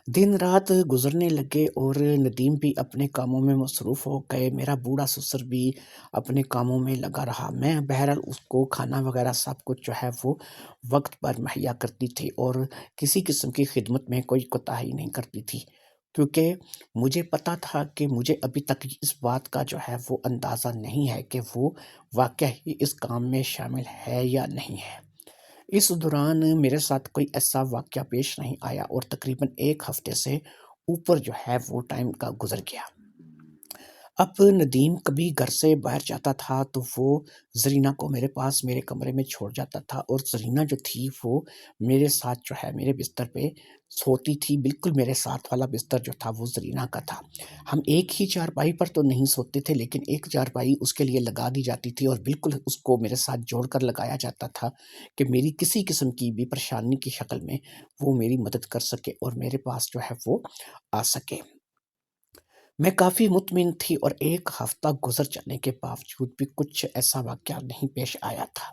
دن رات گزرنے لگے اور ندیم بھی اپنے کاموں میں مصروف ہو گئے، میرا بوڑھا سسر بھی اپنے کاموں میں لگا رہا۔ میں بہرحال اس کو کھانا وغیرہ سب کچھ جو ہے وہ وقت پر مہیا کرتی تھی اور کسی قسم کی خدمت میں کوئی کوتاہی نہیں کرتی تھی، کیونکہ مجھے پتا تھا کہ مجھے ابھی تک اس بات کا جو ہے وہ اندازہ نہیں ہے کہ وہ واقعہ ہی اس کام میں شامل ہے یا نہیں ہے۔ اس دوران میرے ساتھ کوئی ایسا واقعہ پیش نہیں آیا اور تقریباً 1 ہفتے سے اوپر جو ہے وہ ٹائم کا گزر گیا۔ اب ندیم کبھی گھر سے باہر جاتا تھا تو وہ زرینہ کو میرے پاس میرے کمرے میں چھوڑ جاتا تھا اور زرینہ جو تھی وہ میرے ساتھ جو ہے میرے بستر پہ سوتی تھی۔ بالکل میرے ساتھ والا بستر جو تھا وہ زرینہ کا تھا۔ ہم ایک ہی چارپائی پر تو نہیں سوتے تھے، لیکن ایک چارپائی اس کے لیے لگا دی جاتی تھی اور بالکل اس کو میرے ساتھ جوڑ کر لگایا جاتا تھا کہ میری کسی قسم کی بھی پریشانی کی شکل میں وہ میری مدد کر سکے اور میرے پاس جو ہے وہ آ سکے۔ میں کافی مطمئن تھی اور 1 ہفتہ گزر جانے کے باوجود بھی کچھ ایسا واقعہ نہیں پیش آیا تھا۔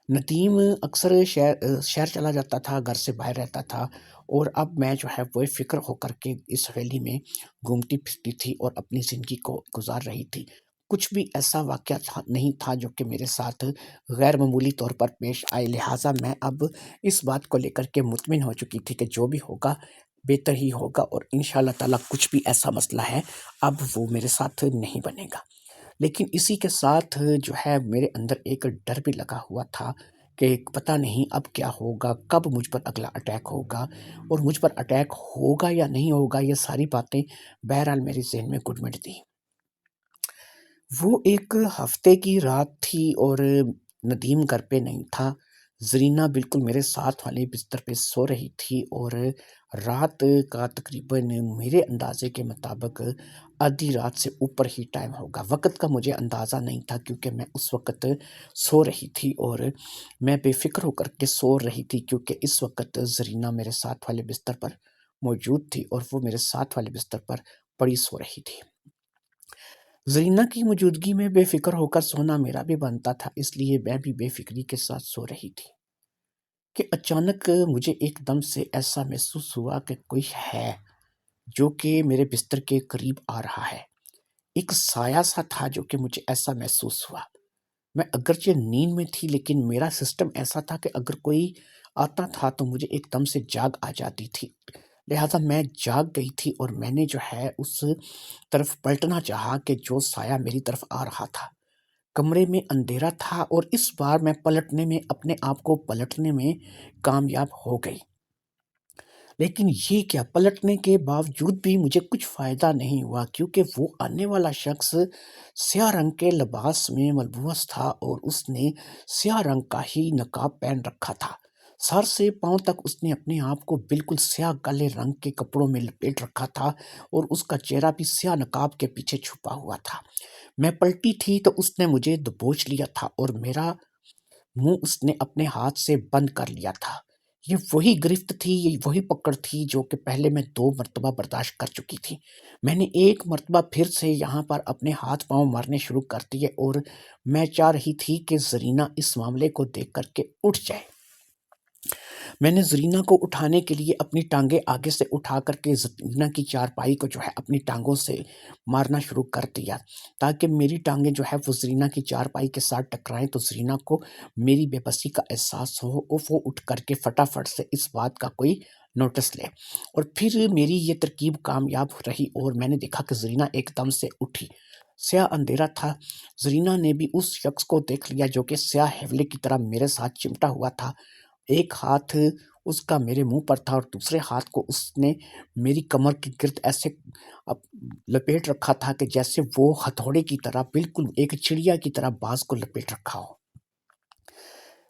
ندیم اکثر شہر چلا جاتا تھا، گھر سے باہر رہتا تھا اور اب میں جو ہے وہ فکر ہو کر کے اس حویلی میں گھومتی پھرتی تھی اور اپنی زندگی کو گزار رہی تھی۔ کچھ بھی ایسا واقعہ نہیں تھا جو کہ میرے ساتھ غیر معمولی طور پر پیش آئے، لہٰذا میں اب اس بات کو لے کر کے مطمئن ہو چکی تھی کہ جو بھی ہوگا بہتر ہی ہوگا اور انشاءاللہ تعالیٰ کچھ بھی ایسا مسئلہ ہے اب وہ میرے ساتھ نہیں بنے گا۔ لیکن اسی کے ساتھ جو ہے میرے اندر ایک ڈر بھی لگا ہوا تھا کہ پتہ نہیں اب کیا ہوگا، کب مجھ پر اگلا اٹیک ہوگا اور مجھ پر اٹیک ہوگا یا نہیں ہوگا، یہ ساری باتیں بہرحال میرے ذہن میں گڈ تھیں۔ وہ ایک ہفتے کی رات تھی اور ندیم گھر پہ نہیں تھا۔ زرینہ بالکل میرے ساتھ والے بستر پہ سو رہی تھی اور رات کا تقریباً میرے اندازے کے مطابق آدھی رات سے اوپر ہی ٹائم ہوگا۔ وقت کا مجھے اندازہ نہیں تھا کیونکہ میں اس وقت سو رہی تھی اور میں بے فکر ہو کر کے سو رہی تھی، کیونکہ اس وقت زرینہ میرے ساتھ والے بستر پر موجود تھی اور وہ میرے ساتھ والے بستر پر پڑی سو رہی تھی۔ زرینہ کی موجودگی میں بے فکر ہو کر سونا میرا بھی بنتا تھا، اس لیے میں بھی بے فکری کے ساتھ سو رہی تھی کہ اچانک مجھے ایک دم سے ایسا محسوس ہوا کہ کوئی ہے جو کہ میرے بستر کے قریب آ رہا ہے۔ ایک سایہ سا تھا جو کہ مجھے ایسا محسوس ہوا۔ میں اگرچہ نیند میں تھی لیکن میرا سسٹم ایسا تھا کہ اگر کوئی آتا تھا تو مجھے ایک دم سے جاگ آ جاتی تھی، لہٰذا میں جاگ گئی تھی اور میں نے جو ہے اس طرف پلٹنا چاہا کہ جو سایہ میری طرف آ رہا تھا۔ کمرے میں اندھیرا تھا اور اس بار میں پلٹنے میں اپنے آپ کو پلٹنے میں کامیاب ہو گئی، لیکن یہ کیا، پلٹنے کے باوجود بھی مجھے کچھ فائدہ نہیں ہوا، کیونکہ وہ آنے والا شخص سیاہ رنگ کے لباس میں ملبوس تھا اور اس نے سیاہ رنگ کا ہی نقاب پہن رکھا تھا۔ سر سے پاؤں تک اس نے اپنے آپ کو بالکل سیاہ کالے رنگ کے کپڑوں میں لپیٹ رکھا تھا اور اس کا چہرہ بھی سیاہ نقاب کے پیچھے چھپا ہوا تھا۔ میں پلٹی تھی تو اس نے مجھے دبوچ لیا تھا اور میرا منہ اس نے اپنے ہاتھ سے بند کر لیا تھا۔ یہ وہی گرفت تھی، یہ وہی پکڑ تھی جو کہ پہلے میں 2 مرتبہ برداشت کر چکی تھی۔ میں نے 1 مرتبہ پھر سے یہاں پر اپنے ہاتھ پاؤں مارنے شروع کر دیے اور میں چاہ رہی تھی کہ زرینہ اس معاملے کو دیکھ کر کے اٹھ جائے۔ میں نے زرینہ کو اٹھانے کے لیے اپنی ٹانگیں آگے سے اٹھا کر کے زرینہ کی چارپائی کو جو ہے اپنی ٹانگوں سے مارنا شروع کر دیا، تاکہ میری ٹانگیں جو ہے وہ زرینہ کی چارپائی کے ساتھ ٹکرائیں تو زرینہ کو میری بے بسی کا احساس ہو اور وہ اٹھ کر کے فٹافٹ سے اس بات کا کوئی نوٹس لے۔ اور پھر میری یہ ترکیب کامیاب رہی اور میں نے دیکھا کہ زرینہ ایک دم سے اٹھی۔ سیاہ اندھیرا تھا، زرینہ نے بھی اس شخص کو دیکھ لیا جو کہ سیاہ حیولے کی طرح میرے ساتھ چمٹا ہوا تھا۔ ایک ہاتھ اس کا میرے منہ پر تھا اور دوسرے ہاتھ کو اس نے میری کمر کے گرد ایسے لپیٹ رکھا تھا کہ جیسے وہ ہتھوڑے کی طرح، بالکل ایک چڑیا کی طرح باز کو لپیٹ رکھا ہو۔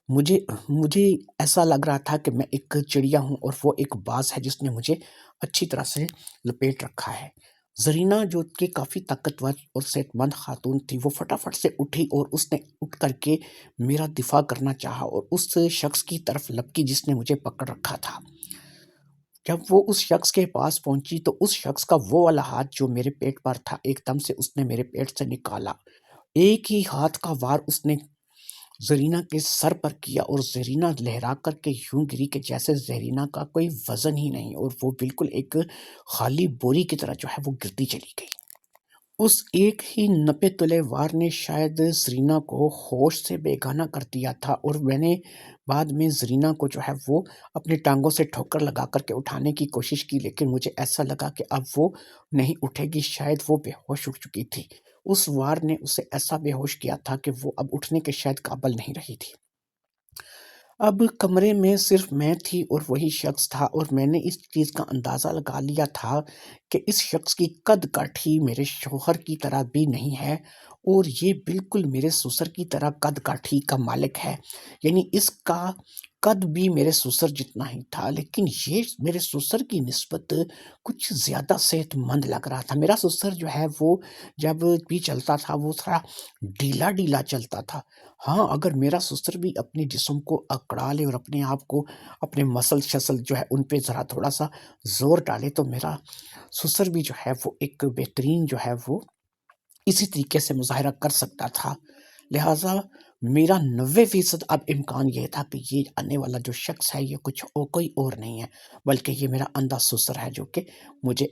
مجھے ایسا لگ رہا تھا کہ میں ایک چڑیا ہوں اور وہ ایک باز ہے جس نے مجھے اچھی طرح سے لپیٹ رکھا ہے۔ زرینہ جو کہ کافی طاقتور اور صحت مند خاتون تھی، وہ فٹافٹ سے اٹھی اور اس نے اٹھ کر کے میرا دفاع کرنا چاہا اور اس شخص کی طرف لپکی جس نے مجھے پکڑ رکھا تھا۔ جب وہ اس شخص کے پاس پہنچی تو اس شخص کا وہ والا ہاتھ جو میرے پیٹ پر تھا ایک دم سے اس نے میرے پیٹ سے نکالا۔ ایک ہی ہاتھ کا وار اس نے زرینہ کے سر پر کیا اور زرینہ لہرا کر کے یوں گری کہ جیسے زرینہ کا کوئی وزن ہی نہیں اور وہ بالکل ایک خالی بوری کی طرح جو ہے وہ گرتی چلی گئی۔ اس ایک ہی نپے تلے وار نے شاید زرینہ کو ہوش سے بیگانہ کر دیا تھا اور میں نے بعد میں زرینہ کو جو ہے وہ اپنی ٹانگوں سے ٹھوکر لگا کر کے اٹھانے کی کوشش کی، لیکن مجھے ایسا لگا کہ اب وہ نہیں اٹھے گی، شاید وہ بے ہوش ہو چکی تھی۔ اس وار نے اسے ایسا بے ہوش کیا تھا کہ وہ اب اٹھنے کے شاید قابل نہیں رہی تھی۔ اب کمرے میں صرف میں تھی اور وہی شخص تھا اور میں نے اس چیز کا اندازہ لگا لیا تھا کہ اس شخص کی قد کاٹھی میرے شوہر کی طرح بھی نہیں ہے اور یہ بالکل میرے سسر کی طرح قد کاٹھی کا مالک ہے، یعنی اس کا قد بھی میرے سسر جتنا ہی تھا، لیکن یہ میرے سسر کی نسبت کچھ زیادہ صحت مند لگ رہا تھا۔ میرا سسر جو ہے وہ جب بھی چلتا تھا وہ تھوڑا ڈھیلا ڈھیلا چلتا تھا۔ ہاں، اگر میرا سسر بھی اپنے جسم کو اکڑا لے اور اپنے آپ کو، اپنے مسل شسل جو ہے ان پہ ذرا تھوڑا سا زور ڈالے تو میرا سسر بھی جو ہے وہ ایک بہترین جو ہے وہ اسی طریقے سے مظاہرہ کر سکتا تھا۔ لہٰذا میرا 90% اب امکان یہ تھا کہ یہ آنے والا جو شخص ہے یہ کوئی اور نہیں ہے، بلکہ یہ میرا اندھا سسر ہے جو کہ مجھے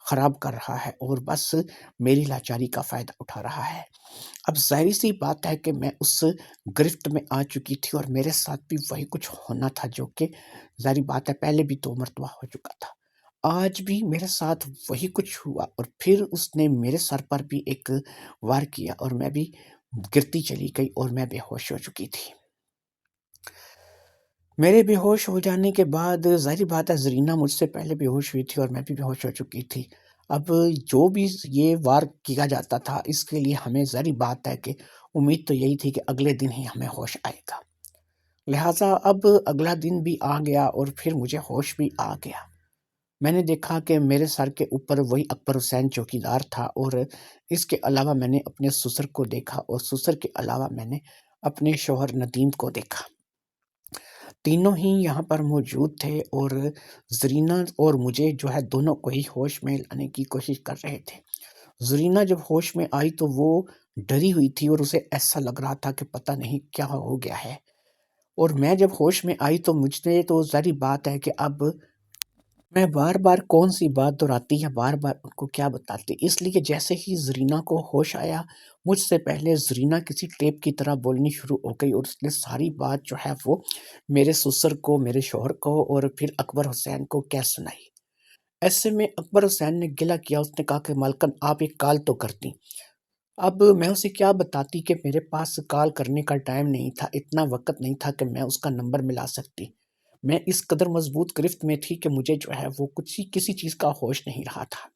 خراب کر رہا ہے اور بس میری لاچاری کا فائدہ اٹھا رہا ہے۔ اب ظاہری سی بات ہے کہ میں اس گرفت میں آ چکی تھی اور میرے ساتھ بھی وہی کچھ ہونا تھا جو کہ ظاہری بات ہے پہلے بھی 2 مرتبہ ہو چکا تھا۔ آج بھی میرے ساتھ وہی کچھ ہوا اور پھر اس نے میرے سر پر بھی ایک وار کیا اور میں بھی گرتی چلی گئی اور میں بے ہوش ہو چکی تھی۔ میرے بے ہوش ہو جانے کے بعد ظاہری بات ہے زرینہ مجھ سے پہلے بے ہوش ہوئی تھی اور میں بھی بے ہوش ہو چکی تھی۔ اب جو بھی یہ وار کیا جاتا تھا اس کے لیے ہمیں ظاہری بات ہے کہ امید تو یہی تھی کہ اگلے دن ہی ہمیں ہوش آئے گا۔ لہٰذا اب اگلا دن بھی آ گیا اور پھر مجھے ہوش بھی آ گیا۔ میں نے دیکھا کہ میرے سر کے اوپر وہی اکبر حسین چوکیدار تھا اور اس کے علاوہ میں نے اپنے سسر کو دیکھا اور سسر کے علاوہ میں نے اپنے شوہر ندیم کو دیکھا۔ تینوں ہی یہاں پر موجود تھے اور زرینہ اور مجھے جو ہے دونوں کو ہی ہوش میں لانے کی کوشش کر رہے تھے۔ زرینہ جب ہوش میں آئی تو وہ ڈری ہوئی تھی اور اسے ایسا لگ رہا تھا کہ پتہ نہیں کیا ہو گیا ہے، اور میں جب ہوش میں آئی تو مجھے تو ظاہری بات ہے کہ اب میں بار بار کون سی بات دہراتی یا بار بار ان کو کیا بتاتی، اس لیے کہ جیسے ہی زرینہ کو ہوش آیا مجھ سے پہلے زرینہ کسی ٹیپ کی طرح بولنی شروع ہو گئی اور اس نے ساری بات جو ہے وہ میرے سسر کو، میرے شوہر کو اور پھر اکبر حسین کو کہہ سنائی۔ ایسے میں اکبر حسین نے گلہ کیا، اس نے کہا کہ مالکن آپ ایک کال تو کرتی۔ اب میں اسے کیا بتاتی کہ میرے پاس کال کرنے کا ٹائم نہیں تھا، اتنا وقت نہیں تھا کہ میں اس کا نمبر ملا سکتی۔ میں اس قدر مضبوط گرفت میں تھی کہ مجھے جو ہے وہ کسی چیز کا ہوش نہیں رہا تھا۔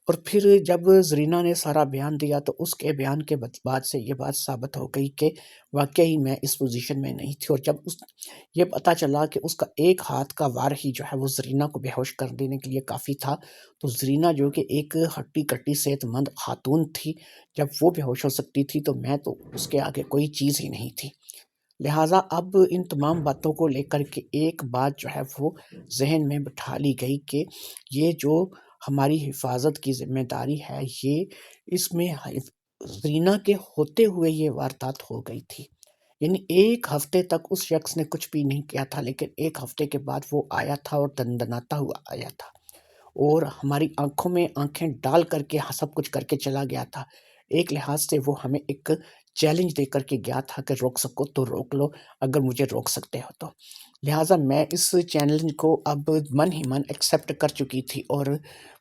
اور پھر جب زرینہ نے سارا بیان دیا تو اس کے بیان کے بعد سے یہ بات ثابت ہو گئی کہ واقعی میں اس پوزیشن میں نہیں تھی، اور جب یہ پتہ چلا کہ اس کا ایک ہاتھ کا وار ہی جو ہے وہ زرینہ کو بے ہوش کر دینے کے لیے کافی تھا، تو زرینہ جو کہ ایک ہٹی کٹی صحت مند خاتون تھی، جب وہ بے ہوش ہو سکتی تھی تو میں تو اس کے آگے کوئی چیز ہی نہیں تھی۔ لہٰذا اب ان تمام باتوں کو لے کر کے ایک بات جو ہے وہ ذہن میں بٹھا لی گئی کہ یہ جو ہماری حفاظت کی ذمہ داری ہے، یہ اس میں زرینہ کے ہوتے ہوئے یہ واردات ہو گئی تھی، یعنی ایک ہفتے تک اس شخص نے کچھ بھی نہیں کیا تھا، لیکن ایک ہفتے کے بعد وہ آیا تھا اور دندناتا ہوا آیا تھا، اور ہماری آنکھوں میں آنکھیں ڈال کر کے سب کچھ کر کے چلا گیا تھا۔ ایک لحاظ سے وہ ہمیں ایک چیلنج دے کر کے گیا تھا کہ روک سکو تو روک لو، اگر مجھے روک سکتے ہو تو۔ لہٰذا میں اس چیلنج کو اب من ہی من ایکسیپٹ کر چکی تھی، اور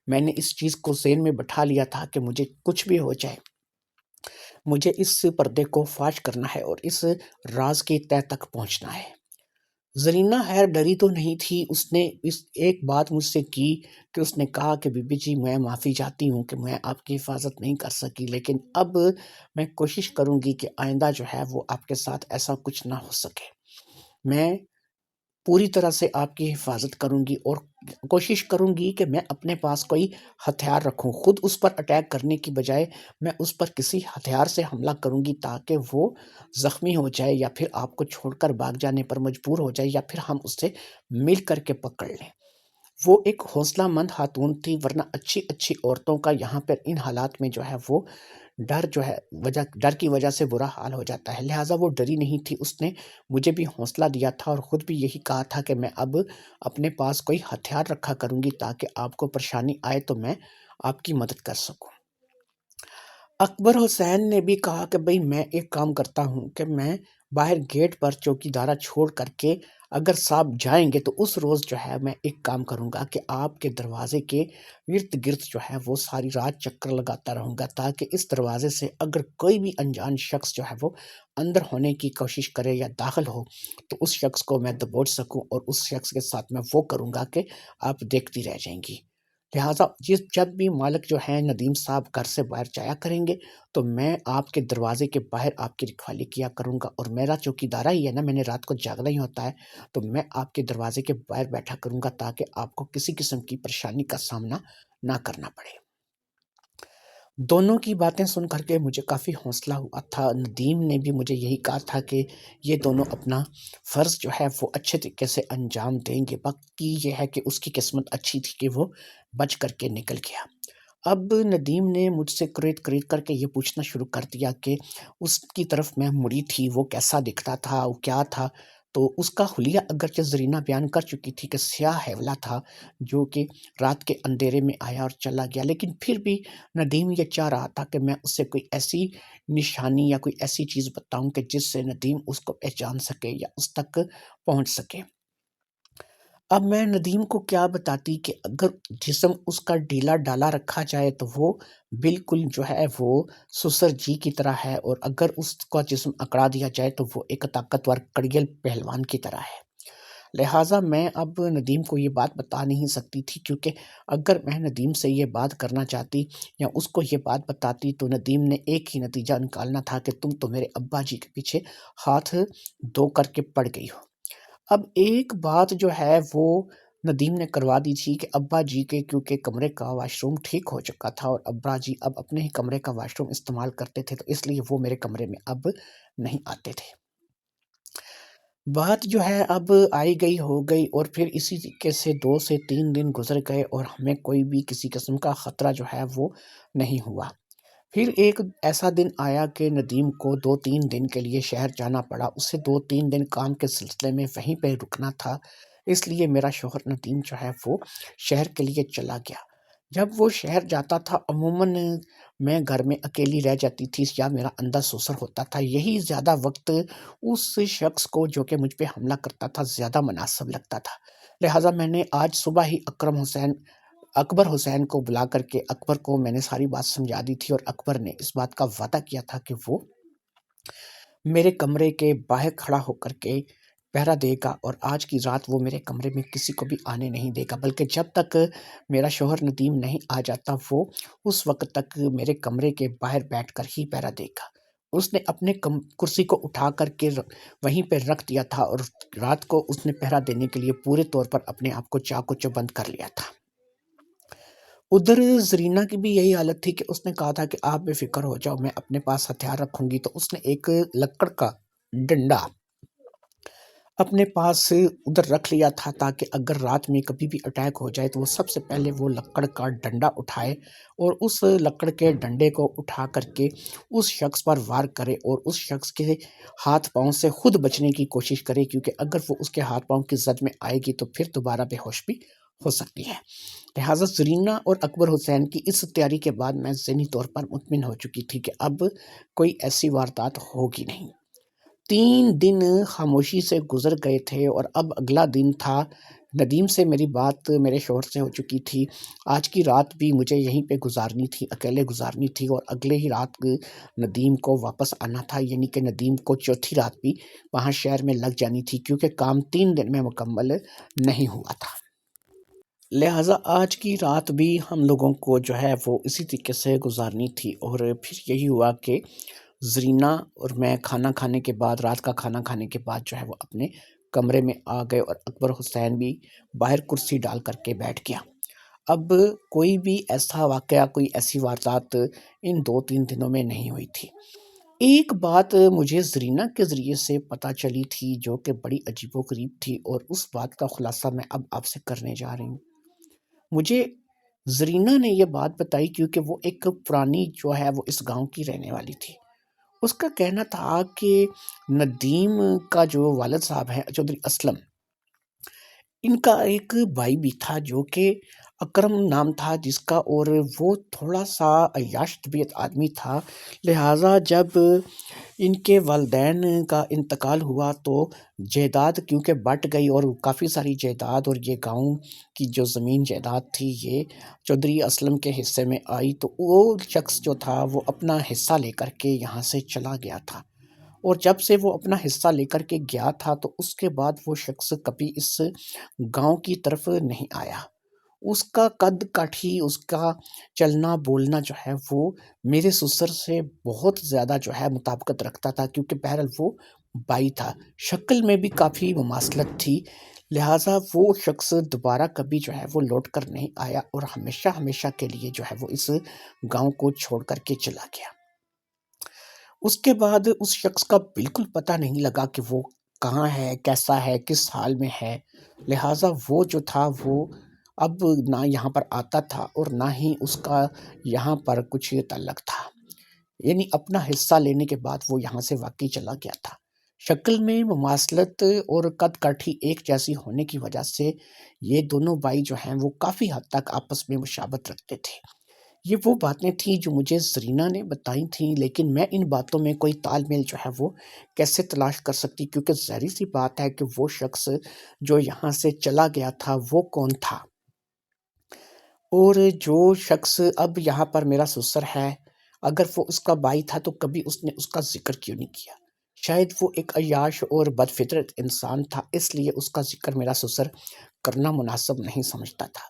میں نے اس چیز کو ذہن میں بٹھا لیا تھا کہ مجھے کچھ بھی ہو جائے، مجھے اس پردے کو فاش کرنا ہے اور اس راز کی تہہ تک پہنچنا ہے۔ زرینہ خیر ڈری تو نہیں تھی، اس نے اس ایک بات مجھ سے کی کہ اس نے کہا کہ بی بی جی میں معافی چاہتی ہوں کہ میں آپ کی حفاظت نہیں کر سکی، لیکن اب میں کوشش کروں گی کہ آئندہ جو ہے وہ آپ کے ساتھ ایسا کچھ نہ ہو سکے۔ میں پوری طرح سے آپ کی حفاظت کروں گی اور کوشش کروں گی کہ میں اپنے پاس کوئی ہتھیار رکھوں، خود اس پر اٹیک کرنے کی بجائے میں اس پر کسی ہتھیار سے حملہ کروں گی تاکہ وہ زخمی ہو جائے یا پھر آپ کو چھوڑ کر بھاگ جانے پر مجبور ہو جائے، یا پھر ہم اس سے مل کر کے پکڑ لیں۔ وہ ایک حوصلہ مند خاتون تھی، ورنہ اچھی اچھی عورتوں کا یہاں پر ان حالات میں جو ہے وہ ڈر کی وجہ سے برا حال ہو جاتا ہے، لہٰذا وہ ڈری نہیں تھی۔ اس نے مجھے بھی حوصلہ دیا تھا اور خود بھی یہی کہا تھا کہ میں اب اپنے پاس کوئی ہتھیار رکھا کروں گی تاکہ آپ کو پریشانی آئے تو میں آپ کی مدد کر سکوں۔ اکبر حسین نے بھی کہا کہ بھئی میں ایک کام کرتا ہوں کہ میں باہر گیٹ پر چوکیدارہ چھوڑ کر کے اگر صاحب جائیں گے تو اس روز جو ہے میں ایک کام کروں گا کہ آپ کے دروازے کے ارد گرد جو ہے وہ ساری رات چکر لگاتا رہوں گا، تاکہ اس دروازے سے اگر کوئی بھی انجان شخص جو ہے وہ اندر ہونے کی کوشش کرے یا داخل ہو تو اس شخص کو میں دبوچ سکوں، اور اس شخص کے ساتھ میں وہ کروں گا کہ آپ دیکھتی رہ جائیں گی۔ لہٰذا جب بھی مالک جو ہیں ندیم صاحب گھر سے باہر جایا کریں گے تو میں آپ کے دروازے کے باہر آپ کی رکھوالی کیا کروں گا، اور میرا چوکیدارہ ہی ہے نا، میں نے رات کو جاگنا ہی ہوتا ہے، تو میں آپ کے دروازے کے باہر بیٹھا کروں گا تاکہ آپ کو کسی قسم کی پریشانی کا سامنا نہ کرنا پڑے۔ دونوں کی باتیں سن کر کے مجھے کافی حوصلہ ہوا تھا۔ ندیم نے بھی مجھے یہی کہا تھا کہ یہ دونوں اپنا فرض جو ہے وہ اچھے طریقے سے انجام دیں گے، باقی یہ ہے کہ اس کی قسمت اچھی تھی کہ وہ بچ کر کے نکل گیا۔ اب ندیم نے مجھ سے قریب کر کے یہ پوچھنا شروع کر دیا کہ اس کی طرف میں مڑی تھی وہ کیسا دکھتا تھا، وہ کیا تھا؟ تو اس کا حلیہ اگرچہ زرینہ بیان کر چکی تھی کہ سیاہ ہیولا تھا جو کہ رات کے اندھیرے میں آیا اور چلا گیا، لیکن پھر بھی ندیم یہ چاہ رہا تھا کہ میں اس سے کوئی ایسی نشانی یا کوئی ایسی چیز بتاؤں کہ جس سے ندیم اس کو پہچان سکے یا اس تک پہنچ سکے۔ اب میں ندیم کو کیا بتاتی کہ اگر جسم اس کا ڈھیلا ڈالا رکھا جائے تو وہ بالکل جو ہے وہ سسر جی کی طرح ہے، اور اگر اس کا جسم اکڑا دیا جائے تو وہ ایک طاقتور کڑگل پہلوان کی طرح ہے۔ لہٰذا میں اب ندیم کو یہ بات بتا نہیں سکتی تھی، کیونکہ اگر میں ندیم سے یہ بات کرنا چاہتی یا اس کو یہ بات بتاتی تو ندیم نے ایک ہی نتیجہ نکالنا تھا کہ تم تو میرے ابا جی کے پیچھے ہاتھ دھو کر کے پڑ گئی ہو۔ اب ایک بات جو ہے وہ ندیم نے کروا دی تھی کہ ابا جی کے کیونکہ کمرے کا واش روم ٹھیک ہو چکا تھا اور ابا جی اب اپنے ہی کمرے کا واش روم استعمال کرتے تھے، تو اس لیے وہ میرے کمرے میں اب نہیں آتے تھے۔ بات جو ہے اب آئی گئی ہو گئی، اور پھر اسی طریقے سے 2 سے 3 دن گزر گئے اور ہمیں کوئی بھی کسی قسم کا خطرہ جو ہے وہ نہیں ہوا۔ پھر ایک ایسا دن آیا کہ ندیم کو 2-3 دن کے لیے شہر جانا پڑا، اسے 2-3 دن کام کے سلسلے میں وہیں پہ رکنا تھا، اس لیے میرا شوہر ندیم جو ہے وہ شہر کے لیے چلا گیا۔ جب وہ شہر جاتا تھا عموماً میں گھر میں اکیلی رہ جاتی تھی یا میرا اندھا سسر ہوتا تھا، یہی زیادہ وقت اس شخص کو جو کہ مجھ پہ حملہ کرتا تھا زیادہ مناسب لگتا تھا۔ لہٰذا میں نے آج صبح ہی اکبر حسین کو بلا کر کے اکبر کو میں نے ساری بات سمجھا دی تھی، اور اکبر نے اس بات کا وعدہ کیا تھا کہ وہ میرے کمرے کے باہر کھڑا ہو کر کے پہرا دے گا، اور آج کی رات وہ میرے کمرے میں کسی کو بھی آنے نہیں دے گا، بلکہ جب تک میرا شوہر ندیم نہیں آ جاتا وہ اس وقت تک میرے کمرے کے باہر بیٹھ کر ہی پہرا دے گا۔ اس نے اپنے کرسی کو اٹھا کر کے وہیں پہ رکھ دیا تھا، اور رات کو اس نے پہرا دینے کے لیے پورے طور پر اپنے آپ کو چاق و چوبند کر لیا تھا۔ ادھر زرینہ کی بھی یہی حالت تھی کہ اس نے کہا تھا کہ آپ بے فکر ہو جاؤ، میں اپنے پاس ہتھیار رکھوں گی، تو اس نے ایک لکڑ کا ڈنڈا اپنے پاس ادھر رکھ لیا تھا تاکہ اگر رات میں کبھی بھی اٹیک ہو جائے تو وہ سب سے پہلے وہ لکڑ کا ڈنڈا اٹھائے اور اس لکڑ کے ڈنڈے کو اٹھا کر کے اس شخص پر وار کرے اور اس شخص کے ہاتھ پاؤں سے خود بچنے کی کوشش کرے، کیونکہ اگر وہ اس کے ہاتھ پاؤں کی زد میں آئے گی تو پھر دوبارہ بے ہوش بھی ہو سکتی ہے۔ لہٰذا زرینہ اور اکبر حسین کی اس تیاری کے بعد میں ذہنی طور پر مطمئن ہو چکی تھی کہ اب کوئی ایسی واردات ہوگی نہیں۔ 3 دن خاموشی سے گزر گئے تھے اور اب اگلا دن تھا۔ ندیم سے میری بات میرے شوہر سے ہو چکی تھی۔ آج کی رات بھی مجھے یہیں پہ گزارنی تھی، اکیلے گزارنی تھی، اور اگلے ہی رات ندیم کو واپس آنا تھا، یعنی کہ ندیم کو چوتھی رات بھی وہاں شہر میں لگ جانی تھی، کیونکہ کام 3 دن میں مکمل نہیں ہوا تھا۔ لہٰذا آج کی رات بھی ہم لوگوں کو جو ہے وہ اسی طریقے سے گزارنی تھی، اور پھر یہی ہوا کہ زرینہ اور میں کھانا کھانے کے بعد، رات کا کھانا کھانے کے بعد جو ہے وہ اپنے کمرے میں آ گئے، اور اکبر حسین بھی باہر کرسی ڈال کر کے بیٹھ گیا۔ اب کوئی بھی ایسا واقعہ، کوئی ایسی واردات ان 2-3 دنوں میں نہیں ہوئی تھی۔ ایک بات مجھے زرینہ کے ذریعے سے پتہ چلی تھی جو کہ بڑی عجیب و غریب تھی، اور اس بات کا خلاصہ میں اب آپ سے کرنے جا رہی ہوں۔ مجھے زرینہ نے یہ بات بتائی کیونکہ وہ ایک پرانی جو ہے وہ اس گاؤں کی رہنے والی تھی۔ اس کا کہنا تھا کہ ندیم کا جو والد صاحب ہے چودھری اسلم، ان کا ایک بھائی بھی تھا جو کہ اکرم نام تھا جس کا، اور وہ تھوڑا سا عیاش طبیعت آدمی تھا۔ لہٰذا جب ان کے والدین کا انتقال ہوا تو جائیداد کیونکہ بٹ گئی، اور کافی ساری جائیداد، اور یہ گاؤں کی جو زمین جائیداد تھی یہ چودھری اسلم کے حصے میں آئی، تو وہ شخص جو تھا وہ اپنا حصہ لے کر کے یہاں سے چلا گیا تھا، اور جب سے وہ اپنا حصہ لے کر کے گیا تھا تو اس کے بعد وہ شخص کبھی اس گاؤں کی طرف نہیں آیا۔ اس کا قد کاٹھی، اس کا چلنا بولنا جو ہے وہ میرے سسر سے بہت زیادہ جو ہے مطابقت رکھتا تھا، کیونکہ بہرحال وہ بھائی تھا، شکل میں بھی کافی مماثلت تھی۔ لہٰذا وہ شخص دوبارہ کبھی جو ہے وہ لوٹ کر نہیں آیا، اور ہمیشہ ہمیشہ کے لیے جو ہے وہ اس گاؤں کو چھوڑ کر کے چلا گیا۔ اس کے بعد اس شخص کا بالکل پتہ نہیں لگا کہ وہ کہاں ہے، کیسا ہے، کس حال میں ہے۔ لہٰذا وہ جو تھا وہ اب نہ یہاں پر آتا تھا اور نہ ہی اس کا یہاں پر کچھ تعلق تھا، یعنی اپنا حصہ لینے کے بعد وہ یہاں سے واقعی چلا گیا تھا۔ شکل میں مماثلت اور قد کاٹھی ایک جیسی ہونے کی وجہ سے یہ دونوں بھائی جو ہیں وہ کافی حد تک آپس میں مشابہت رکھتے تھے۔ یہ وہ باتیں تھیں جو مجھے زرینہ نے بتائی تھیں، لیکن میں ان باتوں میں کوئی تال میل جو ہے وہ کیسے تلاش کر سکتی، کیونکہ ظاہر سی بات ہے کہ وہ شخص جو یہاں سے چلا گیا تھا وہ کون تھا، اور جو شخص اب یہاں پر میرا سسر ہے، اگر وہ اس کا بھائی تھا تو کبھی اس نے اس کا ذکر کیوں نہیں کیا؟ شاید وہ ایک عیاش اور بد فطرت انسان تھا، اس لیے اس کا ذکر میرا سسر کرنا مناسب نہیں سمجھتا تھا۔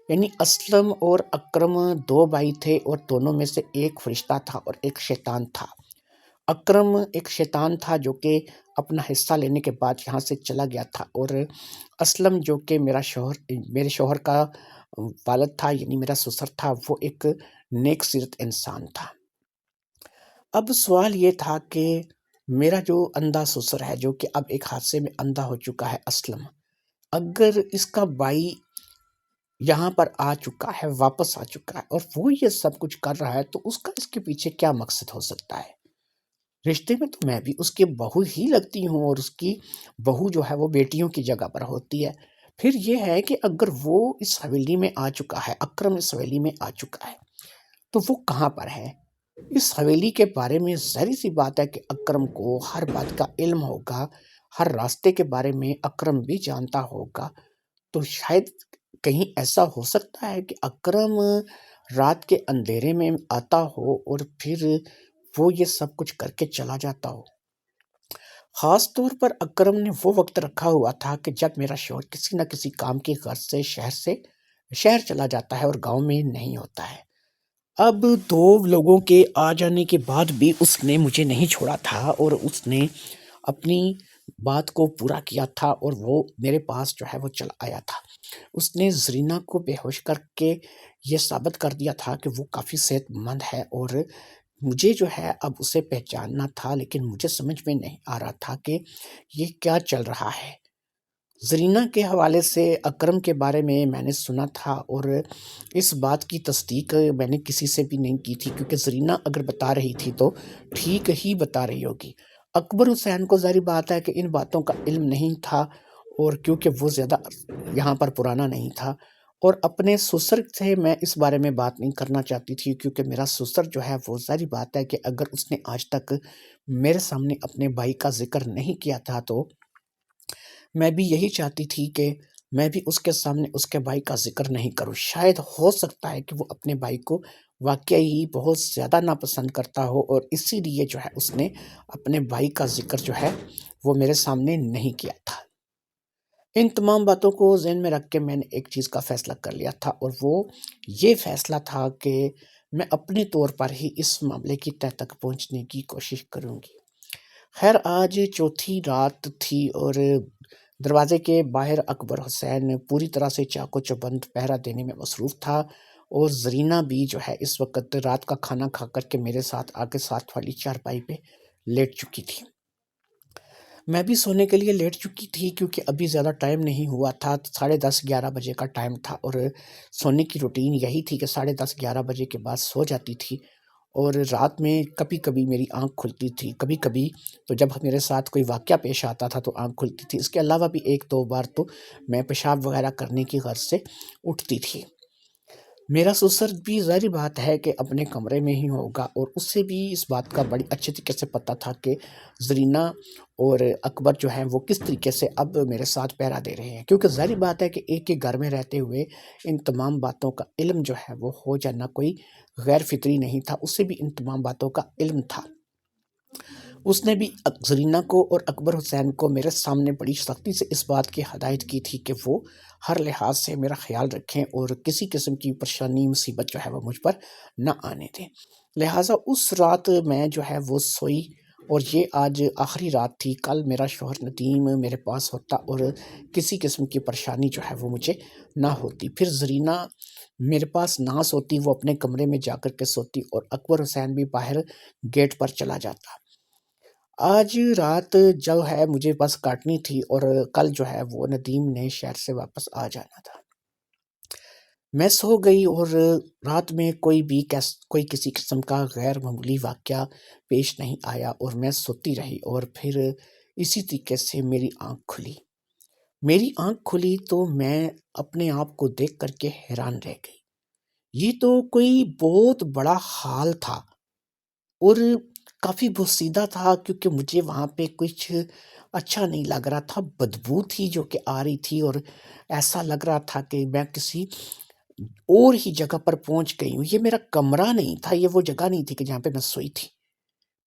یعنی اسلم اور اکرم 2 بھائی تھے، اور دونوں میں سے ایک فرشتہ تھا اور ایک شیطان تھا۔ اکرم ایک شیطان تھا جو کہ اپنا حصہ لینے کے بعد یہاں سے چلا گیا تھا، اور اسلم جو کہ میرے شوہر کا والد تھا، یعنی میرا سسر تھا، وہ ایک نیک سیرت انسان تھا۔ اب سوال یہ تھا کہ میرا جو اندھا سسر ہے، جو کہ اب ایک حادثے میں اندھا ہو چکا ہے، اسلم، اگر اس کا بھائی یہاں پر آ چکا ہے، واپس آ چکا ہے، اور وہ یہ سب کچھ کر رہا ہے، تو اس کا اس کے پیچھے کیا مقصد ہو سکتا ہے؟ رشتے میں تو میں بھی اس کی بہو ہی لگتی ہوں، اور اس کی بہو جو ہے وہ بیٹیوں کی جگہ پر ہوتی ہے۔ پھر یہ ہے کہ اگر وہ اس حویلی میں آ چکا ہے، اکرم اس حویلی میں آ چکا ہے، تو وہ کہاں پر ہے؟ اس حویلی کے بارے میں ظاہر سی بات ہے کہ اکرم کو ہر بات کا علم ہوگا، ہر راستے کے بارے میں اکرم بھی جانتا ہوگا، تو شاید کہیں ایسا ہو سکتا ہے کہ اکرم رات کے اندھیرے میں آتا ہو اور پھر وہ یہ سب کچھ کر کے چلا جاتا ہو۔ خاص طور پر اکرم نے وہ وقت رکھا ہوا تھا کہ جب میرا شوہر کسی نہ کسی کام کی غرض سے شہر چلا جاتا ہے اور گاؤں میں نہیں ہوتا ہے۔ اب 2 لوگوں کے آ جانے کے بعد بھی اس نے مجھے نہیں چھوڑا تھا، اور اس نے اپنی بات کو پورا کیا تھا، اور وہ میرے پاس جو ہے وہ چلا آیا تھا۔ اس نے زرینہ کو بے ہوش کر کے یہ ثابت کر دیا تھا کہ وہ کافی صحت مند ہے، اور مجھے جو ہے اب اسے پہچاننا تھا، لیکن مجھے سمجھ میں نہیں آ رہا تھا کہ یہ کیا چل رہا ہے۔ زرینہ کے حوالے سے اکرم کے بارے میں نے سنا تھا، اور اس بات کی تصدیق میں نے کسی سے بھی نہیں کی تھی، کیونکہ زرینہ اگر بتا رہی تھی تو ٹھیک ہی بتا رہی ہوگی۔ اکبر حسین کو ظاہر بات ہے کہ ان باتوں کا علم نہیں تھا، اور کیونکہ وہ زیادہ یہاں پر پرانا نہیں تھا، اور اپنے سسر سے میں اس بارے میں بات نہیں کرنا چاہتی تھی، کیونکہ میرا سسر جو ہے وہ ظاہر بات ہے کہ اگر اس نے آج تک میرے سامنے اپنے بھائی کا ذکر نہیں کیا تھا تو میں بھی یہی چاہتی تھی کہ میں بھی اس کے سامنے اس کے بھائی کا ذکر نہیں کروں۔ شاید ہو سکتا ہے کہ وہ اپنے بھائی کو واقعی بہت زیادہ ناپسند کرتا ہو، اور اسی لیے جو ہے اس نے اپنے بھائی کا ذکر جو ہے وہ میرے سامنے نہیں کیا تھا۔ ان تمام باتوں کو ذہن میں رکھ کے میں نے ایک چیز کا فیصلہ کر لیا تھا، اور وہ یہ فیصلہ تھا کہ میں اپنے طور پر ہی اس معاملے کی تہہ تک پہنچنے کی کوشش کروں گی۔ خیر، آج چوتھی رات تھی، اور دروازے کے باہر اکبر حسین پوری طرح سے چاق و چوبند پہرا دینے میں مصروف تھا، اور زرینہ بھی جو ہے اس وقت رات کا کھانا کھا کر کے میرے ساتھ آ کے ساتھ والی چارپائی پہ لیٹ چکی تھی۔ میں بھی سونے کے لیے لیٹ چکی تھی، کیونکہ ابھی زیادہ ٹائم نہیں ہوا تھا، 10:30 11 بجے کا ٹائم تھا، اور سونے کی روٹین یہی تھی کہ 10:30 11 بجے کے بعد سو جاتی تھی، اور رات میں کبھی کبھی میری آنکھ کھلتی تھی، کبھی کبھی تو جب میرے ساتھ کوئی واقعہ پیش آتا تھا تو آنکھ کھلتی تھی۔ اس کے علاوہ بھی ایک دو بار تو میں پیشاب وغیرہ کرنے کی غرض سے اٹھتی تھی۔ میرا سسر بھی ظاہر بات ہے کہ اپنے کمرے میں ہی ہوگا، اور اس سے بھی اس بات کا بڑی اچھے طریقے سے پتہ تھا کہ زرینہ اور اکبر جو ہیں وہ کس طریقے سے اب میرے ساتھ پہرا دے رہے ہیں، کیونکہ ظاہر بات ہے کہ ایک ہی گھر میں رہتے ہوئے ان تمام باتوں کا علم جو ہے وہ ہو جانا کوئی غیر فطری نہیں تھا، اسے بھی ان تمام باتوں کا علم تھا۔ اس نے بھی زرینہ کو اور اکبر حسین کو میرے سامنے بڑی سختی سے اس بات کی ہدایت کی تھی کہ وہ ہر لحاظ سے میرا خیال رکھیں، اور کسی قسم کی پریشانی مصیبت جو ہے وہ مجھ پر نہ آنے دیں۔ لہٰذا اس رات میں جو ہے وہ سوئی، اور یہ آج آخری رات تھی۔ کل میرا شوہر ندیم میرے پاس ہوتا، اور کسی قسم کی پریشانی جو ہے وہ مجھے نہ ہوتی۔ پھر زرینہ میرے پاس نہ سوتی، وہ اپنے کمرے میں جا کر کے سوتی، اور اکبر حسین بھی باہر گیٹ پر چلا جاتا۔ آج رات جو ہے مجھے بس کاٹنی تھی، اور کل جو ہے وہ ندیم نے شہر سے واپس آ جانا تھا۔ میں سو گئی، اور رات میں کوئی کسی قسم کا غیر معمولی واقعہ پیش نہیں آیا، اور میں سوتی رہی، اور پھر اسی طریقے سے میری آنکھ کھلی۔ میری آنکھ کھلی تو میں اپنے آپ کو دیکھ کر کے حیران رہ گئی۔ یہ تو کوئی بہت بڑا حال تھا، اور کافی بوسیدہ تھا، کیونکہ مجھے وہاں پہ کچھ اچھا نہیں لگ رہا تھا۔ بدبو تھی جو کہ آ رہی تھی، اور ایسا لگ رہا تھا کہ میں کسی اور ہی جگہ پر پہنچ گئی ہوں۔ یہ میرا کمرہ نہیں تھا، یہ وہ جگہ نہیں تھی کہ جہاں پہ میں سوئی تھی۔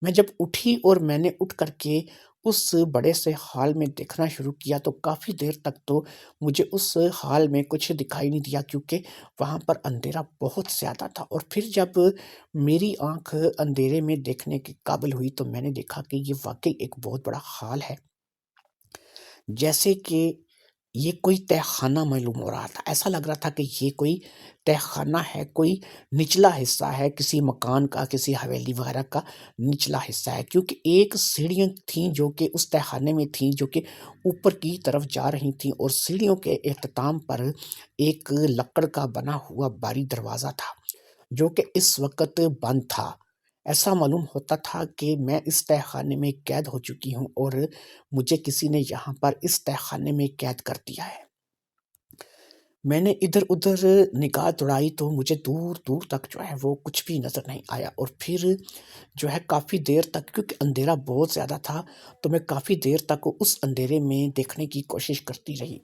میں جب اٹھی اور میں نے اٹھ کر کے اس بڑے سے ہال میں دیکھنا شروع کیا، تو کافی دیر تک تو مجھے اس ہال میں کچھ دکھائی نہیں دیا، کیونکہ وہاں پر اندھیرا بہت زیادہ تھا۔ اور پھر جب میری آنکھ اندھیرے میں دیکھنے کے قابل ہوئی تو میں نے دیکھا کہ یہ واقعی ایک بہت بڑا ہال ہے، جیسے کہ یہ کوئی تہہ خانہ معلوم ہو رہا تھا۔ ایسا لگ رہا تھا کہ یہ کوئی تہہ خانہ ہے، کوئی نچلا حصہ ہے کسی مکان کا، کسی حویلی وغیرہ کا نچلا حصہ ہے، کیونکہ ایک سیڑھیاں تھیں جو کہ اس تہہ خانے میں تھیں، جو کہ اوپر کی طرف جا رہی تھیں، اور سیڑھیوں کے اختتام پر ایک لکڑ کا بنا ہوا باری دروازہ تھا، جو کہ اس وقت بند تھا۔ ایسا معلوم ہوتا تھا کہ میں اس تہہ خانے میں قید ہو چکی ہوں، اور مجھے کسی نے یہاں پر اس تہہ خانے میں قید کر دیا ہے۔ میں نے ادھر ادھر نگاہ دوڑائی تو مجھے دور دور تک جو ہے وہ کچھ بھی نظر نہیں آیا، اور پھر جو ہے کافی دیر تک، کیونکہ اندھیرا بہت زیادہ تھا، تو میں کافی دیر تک اس اندھیرے میں دیکھنے کی کوشش کرتی رہی۔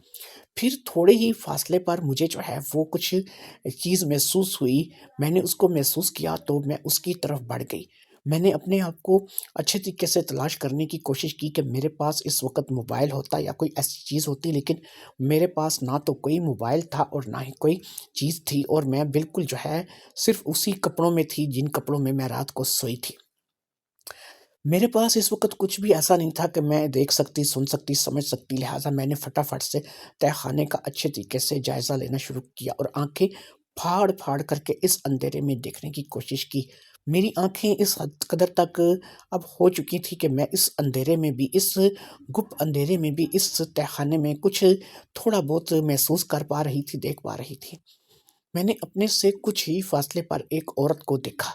پھر تھوڑے ہی فاصلے پر مجھے جو ہے وہ کچھ چیز محسوس ہوئی۔ میں نے اس کو محسوس کیا تو میں اس کی طرف بڑھ گئی۔ میں نے اپنے آپ کو اچھے طریقے سے تلاش کرنے کی کوشش کی کہ میرے پاس اس وقت موبائل ہوتا یا کوئی ایسی چیز ہوتی، لیکن میرے پاس نہ تو کوئی موبائل تھا اور نہ ہی کوئی چیز تھی، اور میں بالکل جو ہے صرف اسی کپڑوں میں تھی جن کپڑوں میں میں رات کو سوئی تھی۔ میرے پاس اس وقت کچھ بھی ایسا نہیں تھا کہ میں دیکھ سکتی، سن سکتی، سمجھ سکتی، لہٰذا میں نے فٹافٹ سے تہہ خانے کا اچھے طریقے سے جائزہ لینا شروع کیا، اور آنکھیں پھاڑ پھاڑ کر کے اس اندھیرے میں دیکھنے کی کوشش کی۔ میری آنکھیں اس حد قدر تک اب ہو چکی تھی کہ میں اس اندھیرے میں بھی، اس گپ اندھیرے میں بھی، اس تہہ خانے میں کچھ تھوڑا بہت محسوس کر پا رہی تھی، دیکھ پا رہی تھی۔ میں نے اپنے سے کچھ ہی فاصلے پر ایک عورت کو دیکھا۔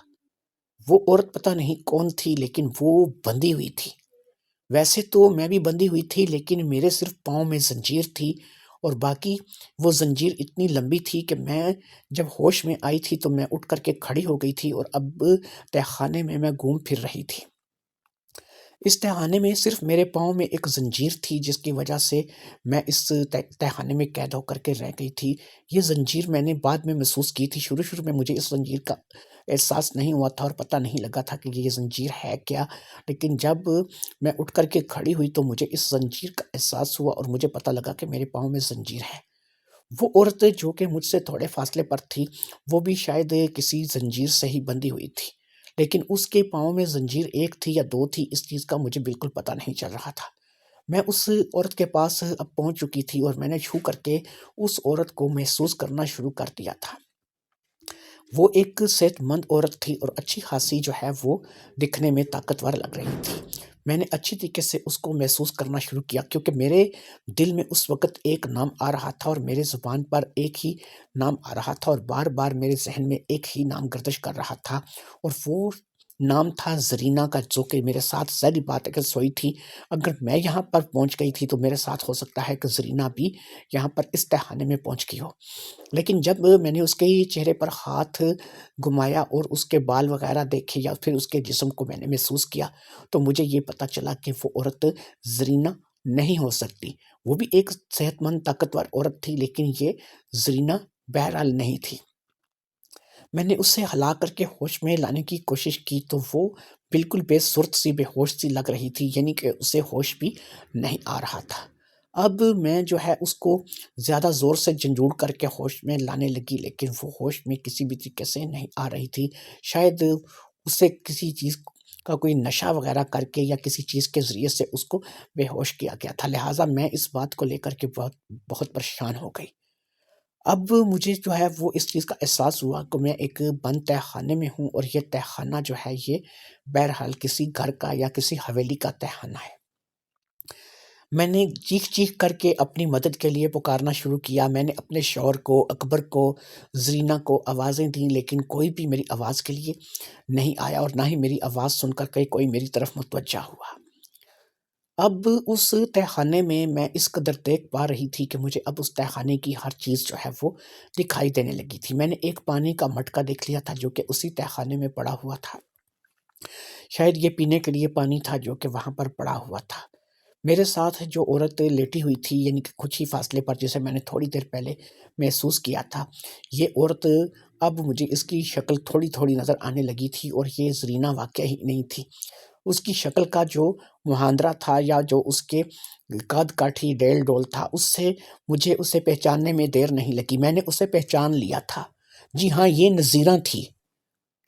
وہ عورت پتہ نہیں کون تھی، لیکن وہ بندھی ہوئی تھی۔ ویسے تو میں بھی بندھی ہوئی تھی، لیکن میرے صرف پاؤں میں زنجیر تھی، اور باقی وہ زنجیر اتنی لمبی تھی کہ میں جب ہوش میں آئی تھی تو میں اٹھ کر کے کھڑی ہو گئی تھی، اور اب تہہ خانے میں گھوم پھر رہی تھی۔ اس تہہ خانے میں صرف میرے پاؤں میں ایک زنجیر تھی، جس کی وجہ سے میں اس تہہ خانے میں قید ہو کر کے رہ گئی تھی۔ یہ زنجیر میں نے بعد میں محسوس کی تھی، شروع میں مجھے اس زنجیر کا احساس نہیں ہوا تھا اور پتہ نہیں لگا تھا کہ یہ زنجیر ہے کیا، لیکن جب میں اٹھ کر کے کھڑی ہوئی تو مجھے اس زنجیر کا احساس ہوا، اور مجھے پتہ لگا کہ میرے پاؤں میں زنجیر ہے۔ وہ عورت جو کہ مجھ سے تھوڑے فاصلے پر تھی، وہ بھی شاید کسی زنجیر سے ہی بندھی ہوئی تھی، لیکن اس کے پاؤں میں زنجیر ایک تھی یا دو تھی، اس چیز کا مجھے بالکل پتہ نہیں چل رہا تھا۔ میں اس عورت کے پاس اب پہنچ چکی تھی، اور میں نے چھو کر کے اس عورت کو محسوس کرنا شروع کر دیا تھا۔ وہ ایک صحت مند عورت تھی، اور اچھی خاصی جو ہے وہ دکھنے میں طاقتور لگ رہی تھی۔ میں نے اچھی طریقے سے اس کو محسوس کرنا شروع کیا، کیونکہ میرے دل میں اس وقت ایک نام آ رہا تھا، اور میرے زبان پر ایک ہی نام آ رہا تھا، اور بار بار میرے ذہن میں ایک ہی نام گردش کر رہا تھا، اور وہ نام تھا زرینہ کا، جو کہ میرے ساتھ ظاہری بات ہے کہ سوئی تھی۔ اگر میں یہاں پر پہنچ گئی تھی تو میرے ساتھ ہو سکتا ہے کہ زرینہ بھی یہاں پر اس تہہ خانے میں پہنچ گئی ہو۔ لیکن جب میں نے اس کے چہرے پر ہاتھ گھمایا اور اس کے بال وغیرہ دیکھے، یا پھر اس کے جسم کو میں نے محسوس کیا، تو مجھے یہ پتہ چلا کہ وہ عورت زرینہ نہیں ہو سکتی۔ وہ بھی ایک صحت مند طاقتور عورت تھی، لیکن یہ زرینہ بہرحال نہیں تھی۔ میں نے اسے ہلا کر کے ہوش میں لانے کی کوشش کی، تو وہ بالکل بے صورت سی، بے ہوش سی لگ رہی تھی، یعنی کہ اسے ہوش بھی نہیں آ رہا تھا۔ اب میں جو ہے اس کو زیادہ زور سے جھنجھوڑ کر کے ہوش میں لانے لگی، لیکن وہ ہوش میں کسی بھی طریقے سے نہیں آ رہی تھی۔ شاید اسے کسی چیز کا کوئی نشہ وغیرہ کر کے یا کسی چیز کے ذریعے سے اس کو بے ہوش کیا گیا تھا، لہٰذا میں اس بات کو لے کر کے بہت پریشان ہو گئی۔ اب مجھے جو ہے وہ اس چیز کا احساس ہوا کہ میں ایک بند تہہ خانے میں ہوں، اور یہ تہہ خانہ جو ہے یہ بہرحال کسی گھر کا یا کسی حویلی کا تہہ خانہ ہے۔ میں نے چیخ چیخ کر کے اپنی مدد کے لیے پکارنا شروع کیا۔ میں نے اپنے شوہر کو، اکبر کو، زرینہ کو آوازیں دیں، لیکن کوئی بھی میری آواز کے لیے نہیں آیا، اور نہ ہی میری آواز سن کر کے کوئی میری طرف متوجہ ہوا۔ اب اس تہہ خانے میں اس قدر دیکھ پا رہی تھی کہ مجھے اب اس تہہ خانے کی ہر چیز جو ہے وہ دکھائی دینے لگی تھی۔ میں نے ایک پانی کا مٹکا دیکھ لیا تھا، جو کہ اسی تہہ خانے میں پڑا ہوا تھا۔ شاید یہ پینے کے لیے پانی تھا جو کہ وہاں پر پڑا ہوا تھا۔ میرے ساتھ جو عورت لیٹی ہوئی تھی، یعنی کہ کچھ ہی فاصلے پر، جسے میں نے تھوڑی دیر پہلے محسوس کیا تھا، یہ عورت اب مجھے اس کی شکل تھوڑی تھوڑی نظر آنے لگی تھی، اور یہ زرینہ واقعہ ہی نہیں تھی۔ اس کی شکل کا جو مہاندرا تھا، یا جو اس کے قد کاٹھی ڈیل ڈول تھا، اس سے مجھے اسے پہچاننے میں دیر نہیں لگی۔ میں نے اسے پہچان لیا تھا۔ جی ہاں، یہ نذیرہ تھی،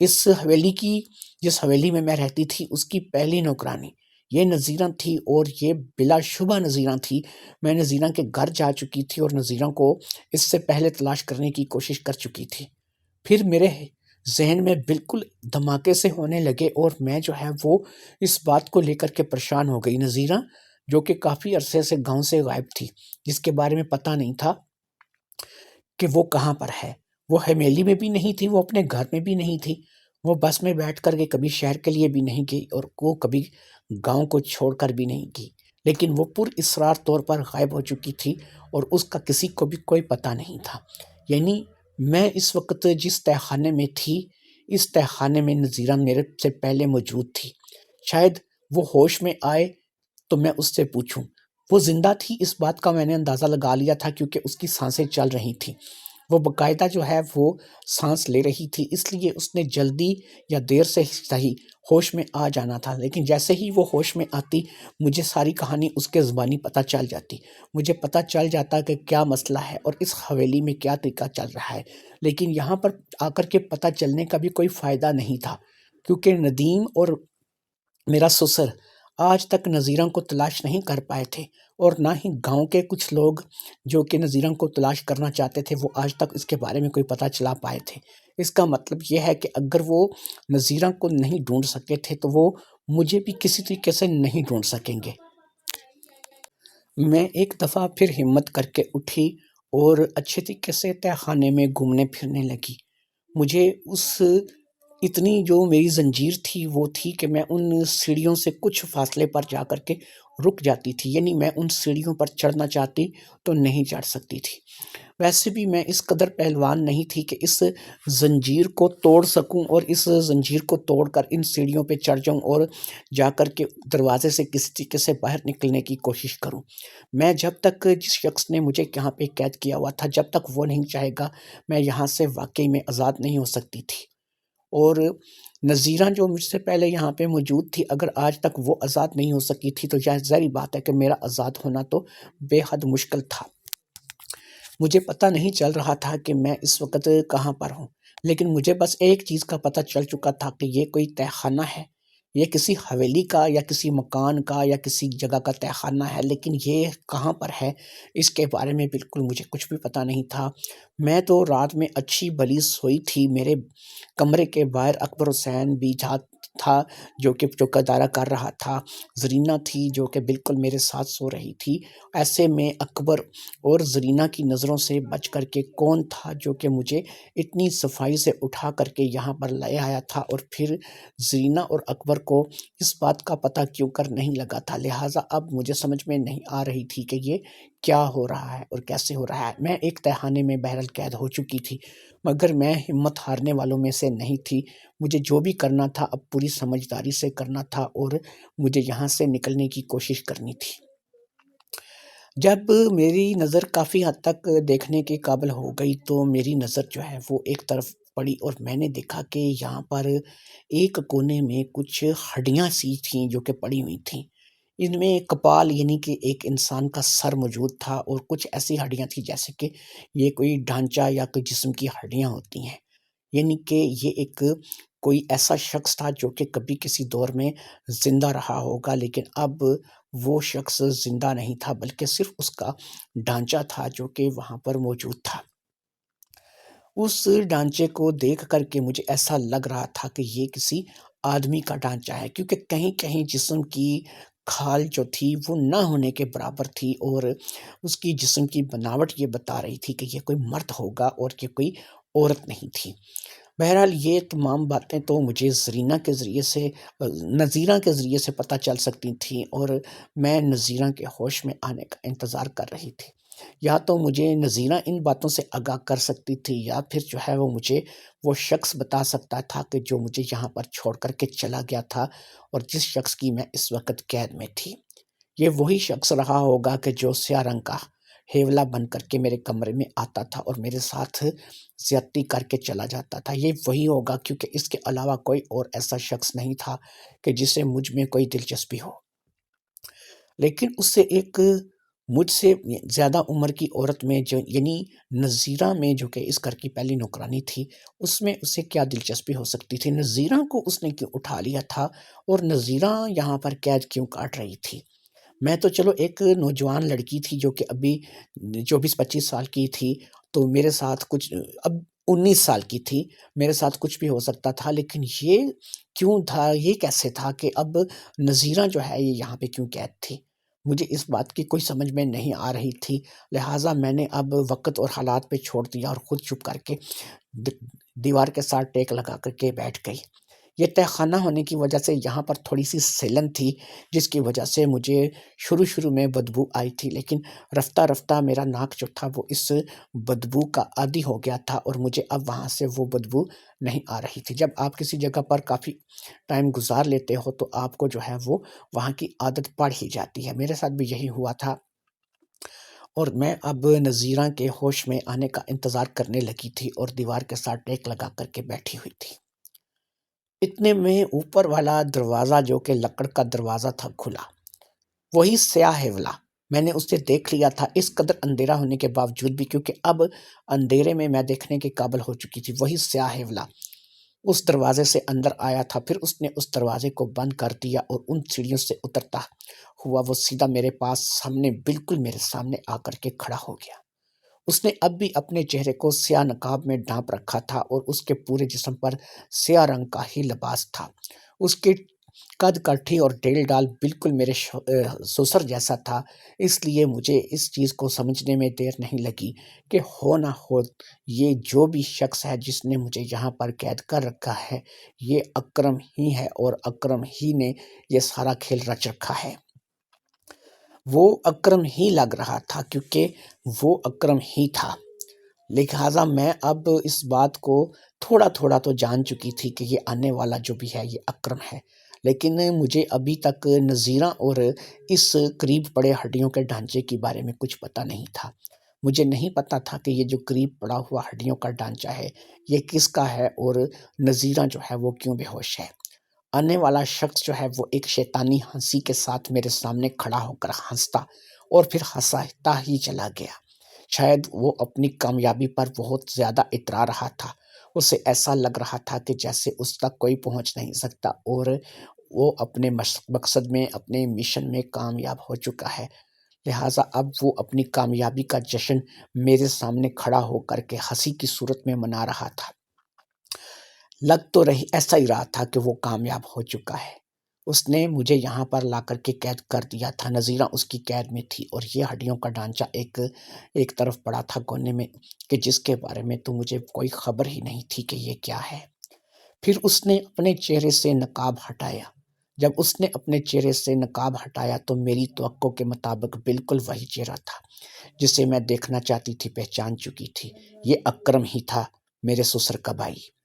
اس حویلی کی، جس حویلی میں رہتی تھی، اس کی پہلی نوکرانی یہ نذیرہ تھی، اور یہ بلا شبہ نذیرہ تھی۔ میں نذیرہ کے گھر جا چکی تھی، اور نذیرہ کو اس سے پہلے تلاش کرنے کی کوشش کر چکی تھی۔ پھر میرے ذہن میں بالکل دھماکے سے ہونے لگے، اور میں جو ہے وہ اس بات کو لے کر کے پریشان ہو گئی۔ نذیرہ جو کہ کافی عرصے سے گاؤں سے غائب تھی، جس کے بارے میں پتہ نہیں تھا کہ وہ کہاں پر ہے، وہ حویلی میں بھی نہیں تھی، وہ اپنے گھر میں بھی نہیں تھی، وہ بس میں بیٹھ کر کے کبھی شہر کے لیے بھی نہیں گئی، اور وہ کبھی گاؤں کو چھوڑ کر بھی نہیں گئی، لیکن وہ پر اصرار طور پر غائب ہو چکی تھی، اور اس کا کسی کو بھی کوئی پتہ نہیں تھا۔ یعنی میں اس وقت جس تہہ خانے میں تھی، اس تہہ خانے میں نذیرہ میرے سے پہلے موجود تھی۔ شاید وہ ہوش میں آئے تو میں اس سے پوچھوں۔ وہ زندہ تھی، اس بات کا میں نے اندازہ لگا لیا تھا، کیونکہ اس کی سانسیں چل رہی تھیں، وہ باقاعدہ جو ہے وہ سانس لے رہی تھی، اس لیے اس نے جلدی یا دیر سے صحیح ہوش میں آ جانا تھا۔ لیکن جیسے ہی وہ ہوش میں آتی، مجھے ساری کہانی اس کے زبانی پتہ چل جاتی، مجھے پتہ چل جاتا کہ کیا مسئلہ ہے اور اس حویلی میں کیا طریقہ چل رہا ہے۔ لیکن یہاں پر آ کر کے پتہ چلنے کا بھی کوئی فائدہ نہیں تھا، کیونکہ ندیم اور میرا سسر آج تک نذیرہ کو تلاش نہیں کر پائے تھے، اور نہ ہی گاؤں کے کچھ لوگ جو کہ نذیرہ کو تلاش کرنا چاہتے تھے وہ آج تک اس کے بارے میں کوئی پتہ چلا پائے تھے۔ اس کا مطلب یہ ہے کہ اگر وہ نذیرہ کو نہیں ڈھونڈ سکے تھے تو وہ مجھے بھی کسی طریقے سے نہیں ڈھونڈ سکیں گے۔ میں ایک دفعہ پھر ہمت کر کے اٹھی اور اچھے طریقے سے تہہ خانے میں گھومنے پھرنے لگی۔ مجھے اتنی جو میری زنجیر تھی وہ تھی کہ میں ان سیڑھیوں سے کچھ فاصلے پر جا کر کے رک جاتی تھی، یعنی میں ان سیڑھیوں پر چڑھنا چاہتی تو نہیں چڑھ سکتی تھی۔ ویسے بھی میں اس قدر پہلوان نہیں تھی کہ اس زنجیر کو توڑ سکوں اور اس زنجیر کو توڑ کر ان سیڑھیوں پہ چڑھ جاؤں اور جا کر کے دروازے سے کسی طریقے سے باہر نکلنے کی کوشش کروں۔ میں جب تک جس شخص نے مجھے یہاں پہ قید کیا ہوا تھا جب تک وہ نہیں چاہے گا میں یہاں سے واقعی میں آزاد نہیں ہو سکتی تھی۔ اور نذیرہ جو مجھ سے پہلے یہاں پہ موجود تھی اگر آج تک وہ آزاد نہیں ہو سکی تھی تو ظاہری بات ہے کہ میرا آزاد ہونا تو بے حد مشکل تھا۔ مجھے پتہ نہیں چل رہا تھا کہ میں اس وقت کہاں پر ہوں، لیکن مجھے بس ایک چیز کا پتہ چل چکا تھا کہ یہ کوئی تہہ خانہ ہے، یہ کسی حویلی کا یا کسی مکان کا یا کسی جگہ کا تہہ خانہ ہے، لیکن یہ کہاں پر ہے اس کے بارے میں بالکل مجھے کچھ بھی پتہ نہیں تھا۔ میں تو رات میں اچھی بھلی سوئی تھی، میرے کمرے کے باہر اکبر حسین بھی تھا جو کہ چوکیداری کر رہا تھا، زرینہ تھی جو کہ بالکل میرے ساتھ سو رہی تھی۔ ایسے میں اکبر اور زرینہ کی نظروں سے بچ کر کے کون تھا جو کہ مجھے اتنی صفائی سے اٹھا کر کے یہاں پر لے آیا تھا اور پھر زرینہ اور اکبر کو اس بات کا پتہ کیوں کر نہیں لگا تھا۔ لہٰذا اب مجھے سمجھ میں نہیں آ رہی تھی کہ یہ کیا ہو رہا ہے اور کیسے ہو رہا ہے۔ میں ایک تہہ خانے میں بہرحال قید ہو چکی تھی مگر میں ہمت ہارنے والوں میں سے نہیں تھی۔ مجھے جو بھی کرنا تھا اب پوری سمجھداری سے کرنا تھا اور مجھے یہاں سے نکلنے کی کوشش کرنی تھی۔ جب میری نظر کافی حد تک دیکھنے کے قابل ہو گئی تو میری نظر جو ہے وہ ایک طرف پڑی اور میں نے دیکھا کہ یہاں پر ایک کونے میں کچھ ہڈیاں سی تھیں جو کہ پڑی ہوئی تھیں۔ ان میں کپال یعنی کہ ایک انسان کا سر موجود تھا اور کچھ ایسی ہڈیاں تھیں جیسے کہ یہ کوئی ڈھانچہ یا کوئی جسم کی ہڈیاں ہوتی ہیں، یعنی کہ یہ ایک کوئی ایسا شخص تھا جو کہ کبھی کسی دور میں زندہ رہا ہوگا لیکن اب وہ شخص زندہ نہیں تھا بلکہ صرف اس کا ڈھانچہ تھا جو کہ وہاں پر موجود تھا۔ اس ڈھانچے کو دیکھ کر کے مجھے ایسا لگ رہا تھا کہ یہ کسی آدمی کا ڈھانچہ ہے کیونکہ کہیں کہیں جسم کی کھال جو تھی وہ نہ ہونے کے برابر تھی اور اس کی جسم کی بناوٹ یہ بتا رہی تھی کہ یہ کوئی مرد ہوگا اور یہ کوئی عورت نہیں تھی۔ بہرحال یہ تمام باتیں تو مجھے نذیرہ کے ذریعے سے پتہ چل سکتی تھیں اور میں نذیرہ کے ہوش میں آنے کا انتظار کر رہی تھی۔ یا تو مجھے نذیرہ ان باتوں سے آگاہ کر سکتی تھی یا پھر جو ہے وہ مجھے وہ شخص بتا سکتا تھا کہ جو مجھے یہاں پر چھوڑ کر کے چلا گیا تھا اور جس شخص کی میں اس وقت قید میں تھی۔ یہ وہی شخص رہا ہوگا کہ جو سیاہ رنگ کا ہیولا بن کر کے میرے کمرے میں آتا تھا اور میرے ساتھ زیادتی کر کے چلا جاتا تھا۔ یہ وہی ہوگا کیونکہ اس کے علاوہ کوئی اور ایسا شخص نہیں تھا کہ جسے مجھ میں کوئی دلچسپی ہو۔ لیکن اس سے ایک مجھ سے زیادہ عمر کی عورت میں جو یعنی نذیرہ میں جو کہ اس گھر کی پہلی نوکرانی تھی اس میں اسے کیا دلچسپی ہو سکتی تھی؟ نذیرہ کو اس نے کیوں اٹھا لیا تھا اور نذیرہ یہاں پر قید کیوں کاٹ رہی تھی؟ میں تو چلو ایک نوجوان لڑکی تھی جو کہ ابھی 24-25 سال کی تھی تو میرے ساتھ کچھ اب 19 سال کی تھی، میرے ساتھ کچھ بھی ہو سکتا تھا، لیکن یہ کیوں تھا، یہ کیسے تھا کہ اب نذیرہ جو ہے یہ یہاں پہ کیوں قید تھی؟ مجھے اس بات کی کوئی سمجھ میں نہیں آ رہی تھی۔ لہٰذا میں نے اب وقت اور حالات پہ چھوڑ دیا اور خود چپ کر کے دیوار کے ساتھ ٹیک لگا کر کے بیٹھ گئی۔ یہ تہہ خانہ ہونے کی وجہ سے یہاں پر تھوڑی سی سیلن تھی جس کی وجہ سے مجھے شروع میں بدبو آئی تھی، لیکن رفتہ رفتہ میرا ناک جو تھا وہ اس بدبو کا عادی ہو گیا تھا اور مجھے اب وہاں سے وہ بدبو نہیں آ رہی تھی۔ جب آپ کسی جگہ پر کافی ٹائم گزار لیتے ہو تو آپ کو جو ہے وہ وہاں کی عادت پڑ ہی جاتی ہے۔ میرے ساتھ بھی یہی ہوا تھا اور میں اب نذیرہ کے ہوش میں آنے کا انتظار کرنے لگی تھی اور دیوار کے ساتھ ٹیک لگا کر کے بیٹھی ہوئی تھی۔ اتنے میں اوپر والا دروازہ جو کہ لکڑ کا دروازہ تھا کھلا، وہی سیاہ ہیولا میں نے اسے دیکھ لیا تھا اس قدر اندھیرا ہونے کے باوجود بھی، کیونکہ اب اندھیرے میں دیکھنے کے قابل ہو چکی تھی۔ وہی سیاہ ہیولا اس دروازے سے اندر آیا تھا، پھر اس نے اس دروازے کو بند کر دیا اور ان سیڑھیوں سے اترتا ہوا وہ سیدھا میرے پاس سامنے، بالکل میرے سامنے آ کر کے کھڑا ہو گیا۔ اس نے اب بھی اپنے چہرے کو سیاہ نقاب میں ڈھانپ رکھا تھا اور اس کے پورے جسم پر سیاہ رنگ کا ہی لباس تھا۔ اس کی قد کٹھی اور ڈیل ڈال بالکل میرے سسر جیسا تھا، اس لیے مجھے اس چیز کو سمجھنے میں دیر نہیں لگی کہ ہو نہ ہو یہ جو بھی شخص ہے جس نے مجھے یہاں پر قید کر رکھا ہے، یہ اکرم ہی ہے اور اکرم ہی نے یہ سارا کھیل رچ رکھا ہے۔ وہ اکرم ہی لگ رہا تھا کیونکہ وہ اکرم ہی تھا، لہٰذا میں اب اس بات کو تھوڑا تھوڑا تو جان چکی تھی کہ یہ آنے والا جو بھی ہے یہ اکرم ہے، لیکن مجھے ابھی تک نظیرہ اور اس قریب پڑے ہڈیوں کے ڈھانچے کے بارے میں کچھ پتہ نہیں تھا۔ مجھے نہیں پتا تھا کہ یہ جو قریب پڑا ہوا ہڈیوں کا ڈھانچہ ہے یہ کس کا ہے اور نظیرہ جو ہے وہ کیوں بے ہوش ہے۔ آنے والا شخص جو ہے وہ ایک شیطانی ہنسی کے ساتھ میرے سامنے کھڑا ہو کر ہنستا اور پھر ہنستا ہی چلا گیا۔ شاید وہ اپنی کامیابی پر بہت زیادہ اترا رہا تھا، اسے ایسا لگ رہا تھا کہ جیسے اس تک کوئی پہنچ نہیں سکتا اور وہ اپنے مقصد میں، اپنے مشن میں کامیاب ہو چکا ہے، لہٰذا اب وہ اپنی کامیابی کا جشن میرے سامنے کھڑا ہو کر کے ہنسی کی صورت میں منا رہا تھا۔ لگ تو ایسا ہی رہا تھا کہ وہ کامیاب ہو چکا ہے۔ اس نے مجھے یہاں پر لا کر کے قید کر دیا تھا، نظیرہ اس کی قید میں تھی اور یہ ہڈیوں کا ڈھانچہ ایک طرف پڑا تھا کونے میں، کہ جس کے بارے میں تو مجھے کوئی خبر ہی نہیں تھی کہ یہ کیا ہے۔ پھر اس نے اپنے چہرے سے نقاب ہٹایا۔ جب اس نے اپنے چہرے سے نقاب ہٹایا تو میری توقع کے مطابق بالکل وہی چہرہ تھا جسے میں دیکھنا چاہتی تھی، پہچان چکی تھی۔ یہ اکرم ہی تھا، میرے سسر کا بھائی۔